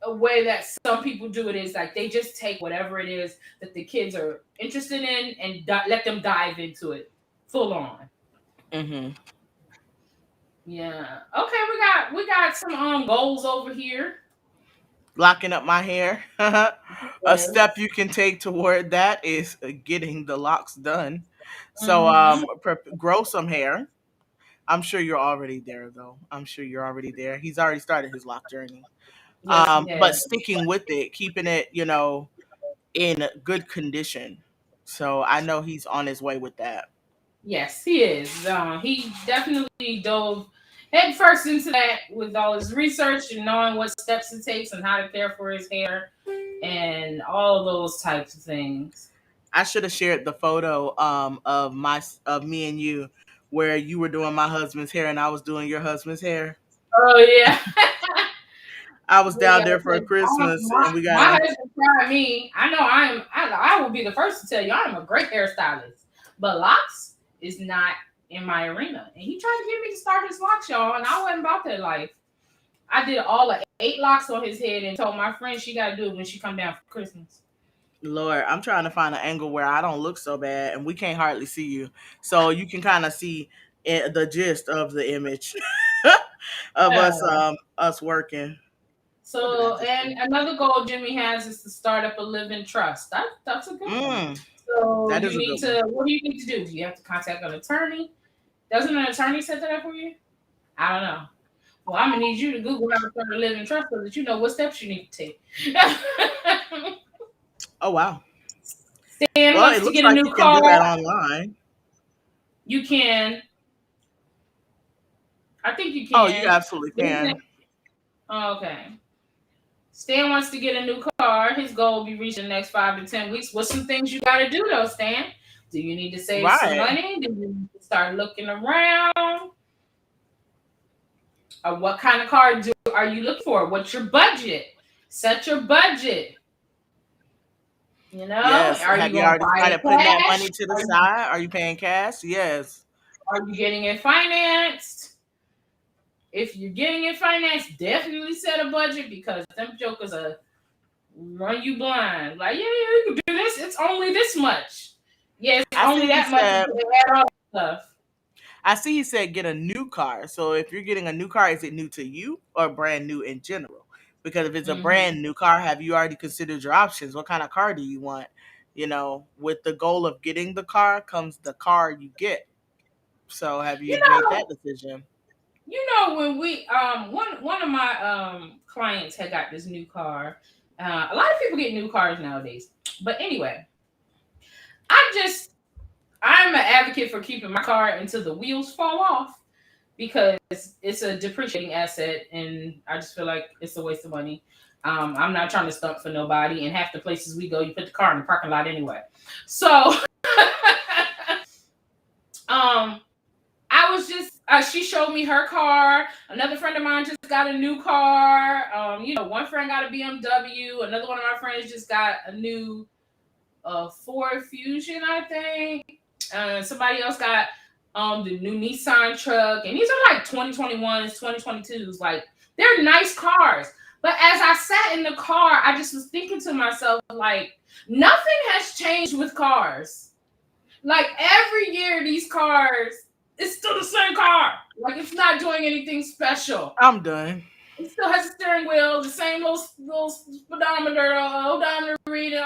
[SPEAKER 2] a way that some people do it is like they just take whatever it is that the kids are interested in and let them dive into it full on.
[SPEAKER 1] Mm-hmm.
[SPEAKER 2] Yeah. Okay, we got some goals over here.
[SPEAKER 1] Locking up my hair. A step
[SPEAKER 2] Yes.
[SPEAKER 1] you can take toward that is getting the locks done. So,
[SPEAKER 2] Mm-hmm.
[SPEAKER 1] grow some hair. I'm sure you're already there, though. I'm sure you're already there. He's already started his lock journey.
[SPEAKER 2] Yes, he
[SPEAKER 1] But
[SPEAKER 2] has.
[SPEAKER 1] sticking with it, keeping it, in good condition. So I know he's on his way with that.
[SPEAKER 2] Yes, he is. He definitely dove head first into that with all his research and knowing what steps it takes and how to care for his hair and all of those types of things.
[SPEAKER 1] I should have shared the photo of me and you where you were doing my husband's hair and I was doing your husband's hair.
[SPEAKER 2] Oh yeah.
[SPEAKER 1] I was down
[SPEAKER 2] Yeah,
[SPEAKER 1] there for
[SPEAKER 2] because
[SPEAKER 1] Christmas and we got
[SPEAKER 2] my
[SPEAKER 1] a
[SPEAKER 2] husband tried me. I know I will be the first to tell you I am a great hairstylist. But locks is not in my arena. And he tried to get me to start his locks, y'all, and I wasn't about that life. I did all of 8 locks on his head and told my friend she gotta do it when she come down for Christmas.
[SPEAKER 1] Lord, I'm trying to find an angle where I don't look so bad and we can't hardly see you. So you can kind of see the gist of the image of
[SPEAKER 2] Yeah.
[SPEAKER 1] us working. What did I
[SPEAKER 2] So,
[SPEAKER 1] just do?
[SPEAKER 2] and another goal Jimmy has is to start up a living trust. That's a good one.
[SPEAKER 1] Mm,
[SPEAKER 2] So
[SPEAKER 1] that is
[SPEAKER 2] you
[SPEAKER 1] a
[SPEAKER 2] need
[SPEAKER 1] good one.
[SPEAKER 2] to. What do you need to do? Do you have to contact an attorney? Doesn't an attorney set that up for you? I don't know. Well, I'm gonna need you to Google how to start a living trust so that you know what steps you need to take.
[SPEAKER 1] Oh wow.
[SPEAKER 2] Stan
[SPEAKER 1] Well,
[SPEAKER 2] wants
[SPEAKER 1] it
[SPEAKER 2] to
[SPEAKER 1] looks
[SPEAKER 2] get a
[SPEAKER 1] like
[SPEAKER 2] new
[SPEAKER 1] you can do
[SPEAKER 2] car.
[SPEAKER 1] that online.
[SPEAKER 2] You can. I think you
[SPEAKER 1] Oh, you
[SPEAKER 2] can.
[SPEAKER 1] absolutely can.
[SPEAKER 2] Okay. Stan wants to get a new car. His goal will be reached in the next 5 to 10 weeks. What's some things you got to do though, Stan? Do you need to save some
[SPEAKER 1] Right.
[SPEAKER 2] money? Do you need to start looking around? Or what kind of car are you looking for? What's your budget? Set your budget. You know,
[SPEAKER 1] Yes.
[SPEAKER 2] are you
[SPEAKER 1] Have you
[SPEAKER 2] going to
[SPEAKER 1] already
[SPEAKER 2] buy it
[SPEAKER 1] started putting that
[SPEAKER 2] cash?
[SPEAKER 1] money to the side? Are you paying cash? Yes.
[SPEAKER 2] Are you getting it financed? If you're getting it financed, definitely set a budget because them jokers are run you blind. Like, yeah, you can do this. It's only this much. Yeah, it's
[SPEAKER 1] I
[SPEAKER 2] only
[SPEAKER 1] see he
[SPEAKER 2] that much
[SPEAKER 1] said
[SPEAKER 2] until they add all that stuff.
[SPEAKER 1] I see he said get a new car. So if you're getting a new car, is it new to you or brand new in general? Because if it's a
[SPEAKER 2] Mm-hmm.
[SPEAKER 1] brand new car, have you already considered your options? What kind of car do you want? You know, with the goal of getting the car comes the car you get. So have
[SPEAKER 2] You
[SPEAKER 1] you made
[SPEAKER 2] know,
[SPEAKER 1] that decision?
[SPEAKER 2] when we one of my clients had got this new car. A lot of people get new cars nowadays. But anyway, I just I'm an advocate for keeping my car until the wheels fall off because it's a depreciating asset, and I just feel like it's a waste of money. I'm not trying to stump for nobody, and half the places we go, you put the car in the parking lot anyway. So, um, I was just she showed me her car. Another friend of mine just got a new car. One friend got a BMW. Another one of my friends just got a new Ford Fusion, I think. Somebody else got the new Nissan truck, and these are like 2021s, 2022s. Like they're nice cars. But as I sat in the car, I just was thinking to myself, like, nothing has changed with cars. Like every year, these cars, it's still the same car. Like it's not doing anything special.
[SPEAKER 1] I'm done.
[SPEAKER 2] It still has a steering wheel, the same little speedometer, odometer reader.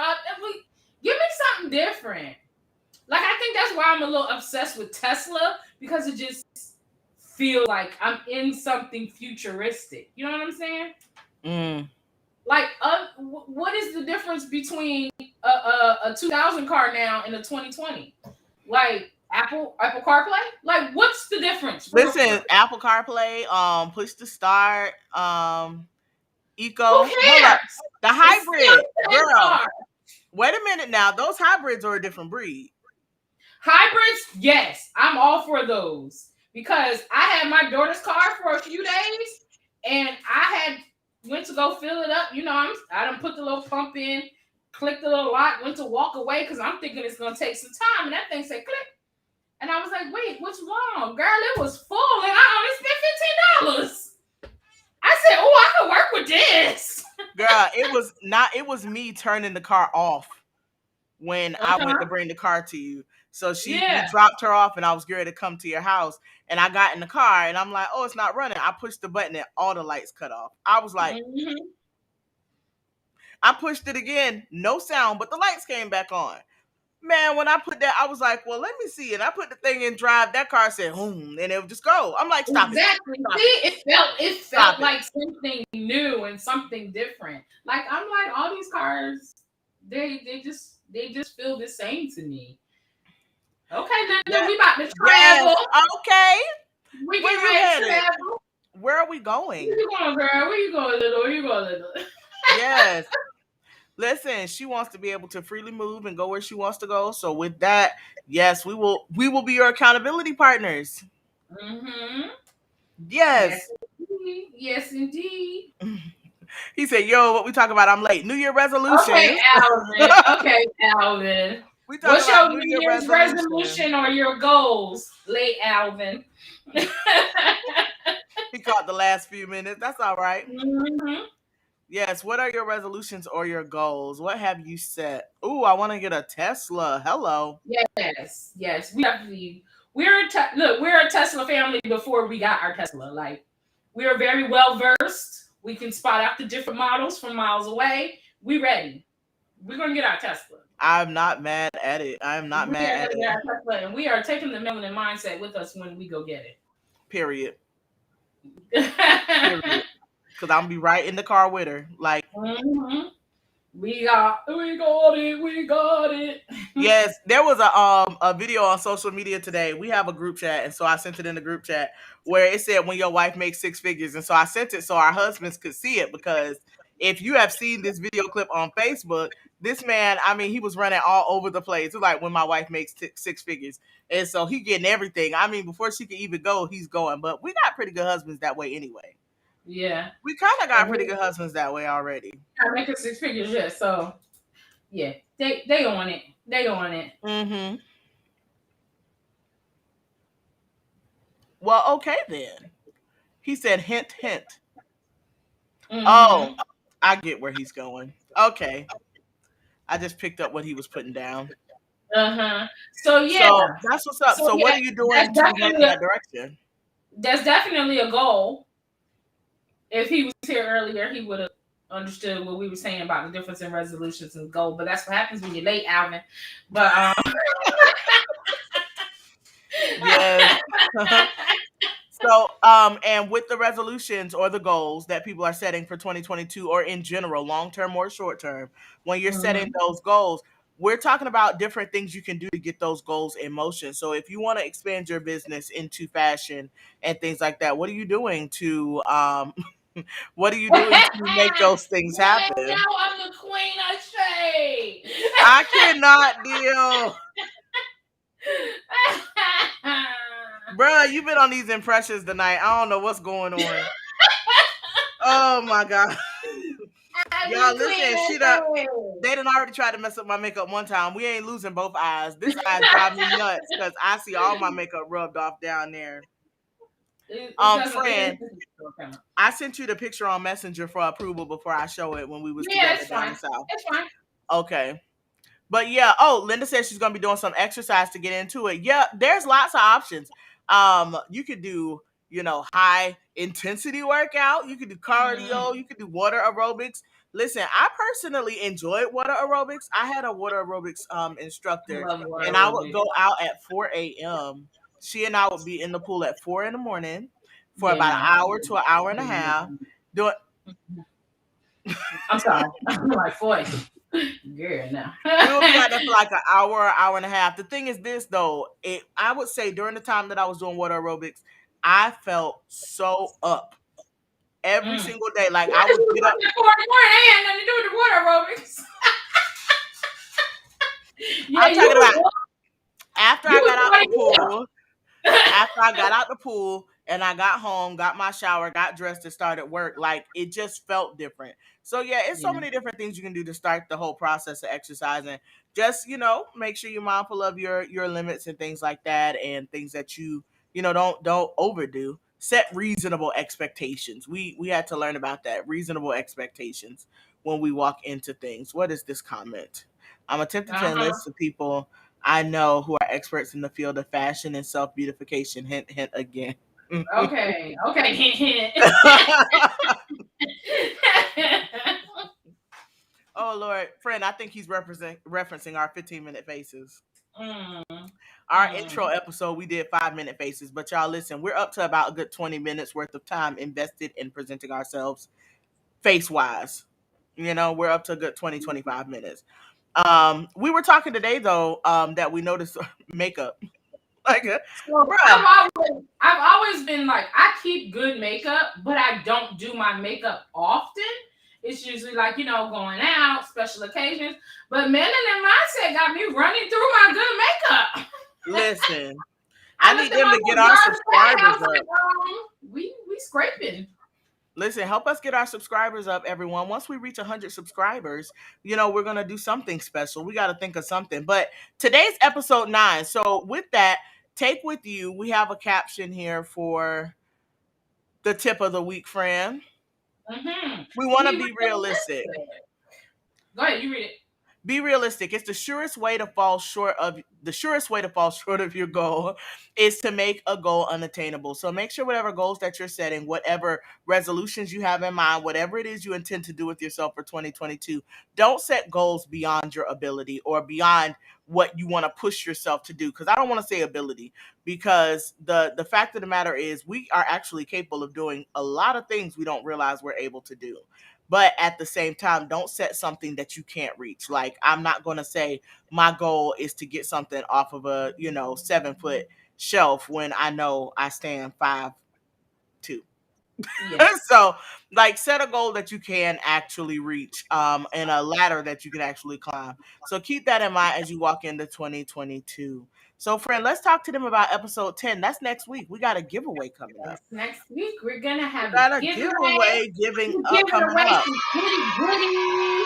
[SPEAKER 2] Give me something different. Like I think that's why I'm a little obsessed with Tesla because it just feels like I'm in something futuristic. You know what I'm saying?
[SPEAKER 1] Mm.
[SPEAKER 2] Like, what is the difference between a 2000 car now and a 2020? Like Apple CarPlay? Like, what's the difference? For real, for
[SPEAKER 1] Listen,
[SPEAKER 2] real?
[SPEAKER 1] Apple CarPlay, push to start,
[SPEAKER 2] Who
[SPEAKER 1] Eco. Hold up.
[SPEAKER 2] cares?
[SPEAKER 1] The
[SPEAKER 2] It's still
[SPEAKER 1] hybrid,
[SPEAKER 2] the same
[SPEAKER 1] girl.
[SPEAKER 2] car.
[SPEAKER 1] Wait a minute now. Those hybrids are a different breed.
[SPEAKER 2] Hybrids, yes, I'm all for those because I had my daughter's car for a few days, and I had went to go fill it up. I done put the little pump in, clicked the little lock, went to walk away because I'm thinking it's gonna take some time, and that thing said click, and I was like, wait, what's wrong, girl? It was full, and I only spent $15. I said, oh, I could work with this.
[SPEAKER 1] Girl, it was not. It was me turning the car off when I went to
[SPEAKER 2] Uh-huh.
[SPEAKER 1] bring the car to you. So you
[SPEAKER 2] Yeah.
[SPEAKER 1] dropped her off, and I was ready to come to your house. And I got in the car, and I'm like, oh, it's not running. I pushed the button, and all the lights cut off. I was like,
[SPEAKER 2] Mm-hmm.
[SPEAKER 1] I pushed it again, no sound, but the lights came back on. Man, when I put that, I was like, well, let me see. And I put the thing in drive. That car said, and it would just go. I'm like, stop it.
[SPEAKER 2] Exactly.
[SPEAKER 1] Stop it.
[SPEAKER 2] See, it felt
[SPEAKER 1] Stop it.
[SPEAKER 2] like something new and something different. Like I'm like all these cars, they just feel the same to me. Okay, Linda,
[SPEAKER 1] Yeah.
[SPEAKER 2] we about to
[SPEAKER 1] Yes.
[SPEAKER 2] travel.
[SPEAKER 1] Okay.
[SPEAKER 2] We
[SPEAKER 1] Where
[SPEAKER 2] get
[SPEAKER 1] you
[SPEAKER 2] ready to
[SPEAKER 1] headed?
[SPEAKER 2] travel.
[SPEAKER 1] Where are we
[SPEAKER 2] Where
[SPEAKER 1] going?
[SPEAKER 2] you going, girl? Where you going, little? Where you going, little?
[SPEAKER 1] Yes. Listen, she wants to be able to freely move and go where she wants to go. So with that, yes, we will be your accountability partners.
[SPEAKER 2] Mm-hmm. Yes,
[SPEAKER 1] Yes.
[SPEAKER 2] indeed. Yes, indeed.
[SPEAKER 1] He said, "Yo, what we talk about? I'm late. New Year
[SPEAKER 2] Okay,
[SPEAKER 1] resolutions.
[SPEAKER 2] Alvin. Okay, Alvin.
[SPEAKER 1] We talk
[SPEAKER 2] What's
[SPEAKER 1] about
[SPEAKER 2] your
[SPEAKER 1] New
[SPEAKER 2] New
[SPEAKER 1] Year
[SPEAKER 2] Year's
[SPEAKER 1] resolution."
[SPEAKER 2] resolution or your goals, late Alvin?
[SPEAKER 1] He caught the last few minutes. That's all right.
[SPEAKER 2] Mhm.
[SPEAKER 1] Yes. What are your resolutions or your goals? What have you set? Ooh, I want to get a Tesla. Hello.
[SPEAKER 2] Yes, yes. We definitely we're a Tesla family before we got our Tesla. Like we are very well versed. We can spot out the different models from miles away. We ready. We're gonna get our Tesla.
[SPEAKER 1] I'm not mad at it. I'm not
[SPEAKER 2] We
[SPEAKER 1] mad
[SPEAKER 2] are
[SPEAKER 1] at
[SPEAKER 2] gonna get
[SPEAKER 1] it.
[SPEAKER 2] our Tesla, and we are taking the melanin mindset with us when we go get
[SPEAKER 1] Period.
[SPEAKER 2] it.
[SPEAKER 1] Period. Because I'm gonna be right in the car with her. Like,
[SPEAKER 2] Mhm. We got it.
[SPEAKER 1] Yes, there was a video on social media today. We have a group chat, and so I sent it in the group chat where it said when your wife makes six figures, and so I sent it so our husbands could see it because if you have seen this video clip on Facebook, this man, I mean, he was running all over the place. It's like when my wife makes six figures, and so he getting everything. I mean, before she could even go, he's going. But we got pretty good husbands that way anyway.
[SPEAKER 2] Yeah.
[SPEAKER 1] We kind of got
[SPEAKER 2] And
[SPEAKER 1] pretty
[SPEAKER 2] we're
[SPEAKER 1] good husbands that way already.
[SPEAKER 2] not making six figures yet, so yeah, they on it. They on it.
[SPEAKER 1] Mm-hmm. Well, okay then. He said, hint, hint. Oh,
[SPEAKER 2] Mm-hmm.
[SPEAKER 1] I get where he's going. Okay. I just picked up what he was putting down.
[SPEAKER 2] Uh-huh. So yeah.
[SPEAKER 1] So that's what's up.
[SPEAKER 2] So
[SPEAKER 1] So what
[SPEAKER 2] yeah,
[SPEAKER 1] are you
[SPEAKER 2] that's
[SPEAKER 1] doing to head in
[SPEAKER 2] definitely
[SPEAKER 1] that direction?
[SPEAKER 2] that's definitely a goal. If he was here earlier, he would have understood what we were saying about the difference in resolutions and goal. But that's what happens when you're late, Alvin. But
[SPEAKER 1] Yes. So, and with the resolutions or the goals that people are setting for 2022 or in general, long term or short term, when you're setting
[SPEAKER 2] Mhm.
[SPEAKER 1] those goals, we're talking about different things you can do to get those goals in motion. So, if you want to expand your business into fashion and things like that, what are you doing to, what are you doing to make those things
[SPEAKER 2] You ain't
[SPEAKER 1] happen?
[SPEAKER 2] know I'm the queen of shade.
[SPEAKER 1] I cannot deal. Bruh, you've been on these impressions tonight. I don't know what's going on. Oh my God.
[SPEAKER 2] I'm
[SPEAKER 1] Y'all
[SPEAKER 2] the queen
[SPEAKER 1] listen, she
[SPEAKER 2] of
[SPEAKER 1] done
[SPEAKER 2] shade.
[SPEAKER 1] they done already tried to mess up my makeup one time. We ain't losing both eyes. This eye drive me nuts because I see all my makeup rubbed off down there.
[SPEAKER 2] It doesn't.
[SPEAKER 1] Friend,
[SPEAKER 2] Okay.
[SPEAKER 1] I sent you the picture on Messenger for approval before I show it when we was
[SPEAKER 2] Yeah,
[SPEAKER 1] together
[SPEAKER 2] it's
[SPEAKER 1] down
[SPEAKER 2] fine.
[SPEAKER 1] the south.
[SPEAKER 2] It's fine.
[SPEAKER 1] Okay. But yeah, oh, Linda says she's gonna be doing some exercise to get into it. Yeah, there's lots of options. You could do, high intensity workout, you could do cardio, you could do water aerobics. Listen, I personally enjoyed water aerobics. I had a water aerobics
[SPEAKER 2] I
[SPEAKER 1] instructor,
[SPEAKER 2] love water
[SPEAKER 1] and I would
[SPEAKER 2] aerobics.
[SPEAKER 1] go out at 4 a.m. She and I would be in the pool at 4 in the morning for
[SPEAKER 2] Yeah,
[SPEAKER 1] about an
[SPEAKER 2] no.
[SPEAKER 1] hour to an hour and a half. Doing
[SPEAKER 2] I'm sorry. I'm like, boy, girl, now.
[SPEAKER 1] we would be out there for like an hour and a half. The thing is this though, I would say during the time that I was doing water aerobics, I felt so up every
[SPEAKER 2] Mm.
[SPEAKER 1] single day. Like
[SPEAKER 2] What
[SPEAKER 1] I
[SPEAKER 2] did
[SPEAKER 1] would
[SPEAKER 2] you
[SPEAKER 1] get
[SPEAKER 2] put
[SPEAKER 1] up
[SPEAKER 2] in the morning? They had nothing to do with the water aerobics. Yeah,
[SPEAKER 1] I'm talking about after I
[SPEAKER 2] you
[SPEAKER 1] got
[SPEAKER 2] was
[SPEAKER 1] out the
[SPEAKER 2] like,
[SPEAKER 1] pool. After I got out the pool and I got home, got my shower, got dressed and started work, like it just felt different. So yeah, it's so
[SPEAKER 2] yeah.
[SPEAKER 1] many different things you can do to start the whole process of exercising. Just, make sure you're mindful of your limits and things like that and things that don't overdo. Set reasonable expectations. We had to learn about that. Reasonable expectations when we walk into things. What is this comment? I'm attempting to
[SPEAKER 2] Uh-huh.
[SPEAKER 1] enlist the people I know who are experts in the field of fashion and self beautification. Hint, hint again.
[SPEAKER 2] Okay. Okay. Hint, hint.
[SPEAKER 1] Oh Lord, friend, I think he's referencing our 15-minute faces.
[SPEAKER 2] Mm,
[SPEAKER 1] Our
[SPEAKER 2] mm.
[SPEAKER 1] intro episode, we did 5-minute faces, but y'all listen, we're up to about a good 20 minutes worth of time invested in presenting ourselves face wise. We're up to a good 20-25 minutes. We were talking today though, that we noticed makeup. Like,
[SPEAKER 2] So
[SPEAKER 1] bruh,
[SPEAKER 2] I've always been like, I keep good makeup, but I don't do my makeup often. It's usually like, going out, special occasions. But Melanin Mindset got me running through my good makeup.
[SPEAKER 1] listen, I
[SPEAKER 2] I
[SPEAKER 1] need
[SPEAKER 2] looked at
[SPEAKER 1] them
[SPEAKER 2] my
[SPEAKER 1] to get
[SPEAKER 2] little
[SPEAKER 1] our
[SPEAKER 2] jar today. I
[SPEAKER 1] subscribers
[SPEAKER 2] was like,
[SPEAKER 1] up.
[SPEAKER 2] we scraping.
[SPEAKER 1] Listen, help us get our subscribers up, everyone. Once we reach 100 subscribers, we're going to do something special. We got to think of something. But today's episode 9. So, with that, take with you, we have a caption here for the tip of the week, friend.
[SPEAKER 2] Mm-hmm.
[SPEAKER 1] We want to
[SPEAKER 2] Be
[SPEAKER 1] be realistic.
[SPEAKER 2] realistic. Go ahead, you read it.
[SPEAKER 1] Be realistic. It's the surest way to fall short of your goal is to make a goal unattainable. So make sure whatever goals that you're setting, whatever resolutions you have in mind, whatever it is you intend to do with yourself for 2022, don't set goals beyond your ability or beyond what you want to push yourself to do. Because I don't want to say ability, because the fact of the matter is we are actually capable of doing a lot of things we don't realize we're able to do. but at the same time, don't set something that you can't reach. Like, I'm not going to say my goal is to get something off of a, 7 foot shelf when I know I stand 5'2".
[SPEAKER 2] Yeah.
[SPEAKER 1] So, like, set a goal that you can actually reach, and a ladder that you can actually climb. So keep that in mind as you walk into 2022. So, friend, let's talk to them about episode 10. That's next week. We got a giveaway coming up.
[SPEAKER 2] Yes. Next week we're gonna
[SPEAKER 1] We
[SPEAKER 2] have a
[SPEAKER 1] got a
[SPEAKER 2] giveaway.
[SPEAKER 1] giveaway giving
[SPEAKER 2] We're
[SPEAKER 1] up
[SPEAKER 2] giving
[SPEAKER 1] coming
[SPEAKER 2] away
[SPEAKER 1] up.
[SPEAKER 2] some goodies.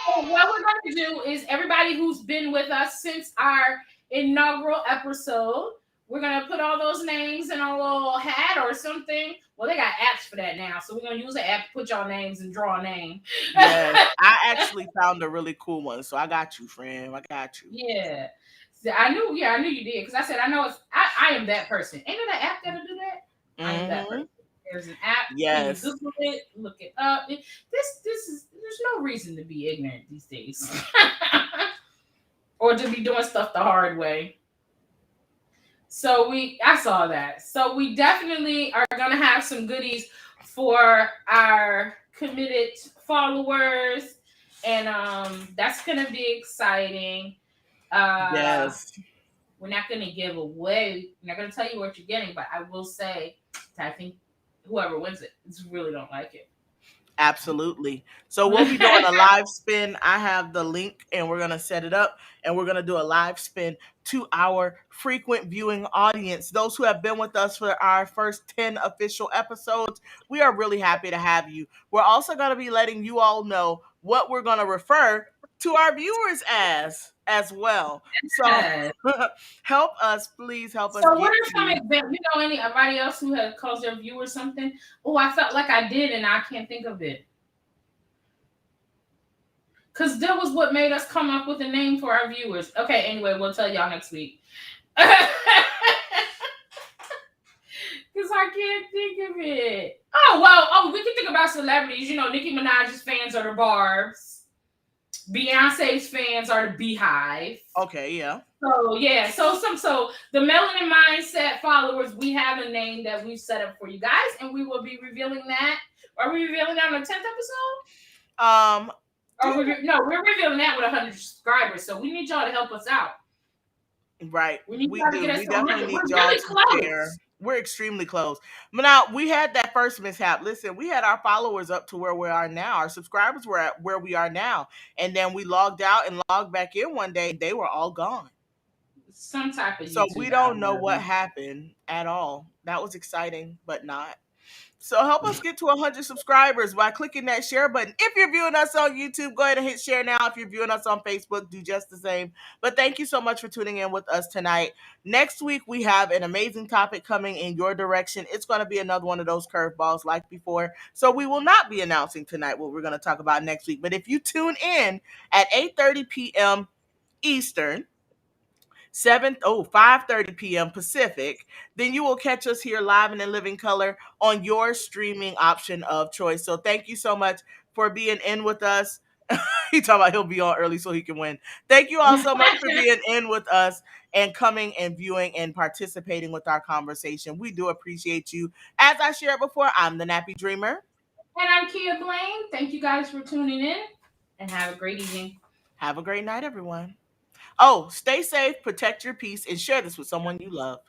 [SPEAKER 2] So what we're going to do is everybody who's been with us since our inaugural episode, we're going to put all those names in a little hat or something. Well, they got apps for that now, so we're going to use an app to put y'all names and draw a name.
[SPEAKER 1] Yes, I actually found a really cool one, so I got you, friend. I got you.
[SPEAKER 2] Yeah. So I knew you did, because I said, I know I am that person. Ain't there an app that'll do that? I am that person. There's an app.
[SPEAKER 1] Yes.
[SPEAKER 2] You can Google it, look it up. There's no reason to be ignorant these days. Or to be doing stuff the hard way. So I saw that. So we definitely are gonna have some goodies for our committed followers. And that's gonna be exciting.
[SPEAKER 1] Yes.
[SPEAKER 2] We're not gonna give away, we're not gonna tell you what you're getting, but I will say I think whoever wins it really don't like it.
[SPEAKER 1] Absolutely. So we'll be doing a live spin. I have the link and we're going to set it up and we're going to do a live spin to our frequent viewing audience. Those who have been with us for our first 10 official episodes, we are really happy to have you. We're also going to be letting you all know what we're going to refer to our viewers as well. So help us, please help us.
[SPEAKER 2] So what are some examples? You know, anybody else who had calls their viewers something? Oh, I felt like I did and I can't think of it. Because that was what made us come up with a name for our viewers. Okay, anyway, we'll tell y'all next week. Because I can't think of it. We can think about celebrities. You know, Nicki Minaj's fans are the Barbs. Beyonce's fans are the Beehive.
[SPEAKER 1] Okay, yeah.
[SPEAKER 2] So yeah, so the Melanin Mindset followers, we have a name that we've set up for you guys, and we will be revealing that. Are we revealing that on the 10th episode? We're revealing that with 100 subscribers. So we need y'all to help us out.
[SPEAKER 1] Right.
[SPEAKER 2] We do. We
[SPEAKER 1] definitely need y'all to share. We're extremely close. But now we had that first mishap. Listen, we had our followers up to where we are now. Our subscribers were at where we are now. And then we logged out and logged back in one day. They were all gone.
[SPEAKER 2] Some type of YouTube.
[SPEAKER 1] So we don't know what happened at all. That was exciting, but not. So help us get to 100 subscribers by clicking that share button. If you're viewing us on YouTube, go ahead and hit share now. If you're viewing us on Facebook, do just the same. But thank you so much for tuning in with us tonight. Next week, we have an amazing topic coming in your direction. It's going to be another one of those curveballs like before. So we will not be announcing tonight what we're going to talk about next week. But if you tune in at 8:30 p.m. Eastern, 5:30 p.m. Pacific, then you will catch us here live and in living color on your streaming option of choice. So thank you so much for being in with us. He talking about he'll be on early so he can win. Thank you all so much for being in with us and coming and viewing and participating with our conversation. We do appreciate you. As I shared before, I'm the Nappy Dreamer.
[SPEAKER 2] And I'm Kia Blaine. Thank you guys for tuning in and have a great evening.
[SPEAKER 1] Have a great night, everyone. Oh, stay safe, protect your peace, and share this with someone you love.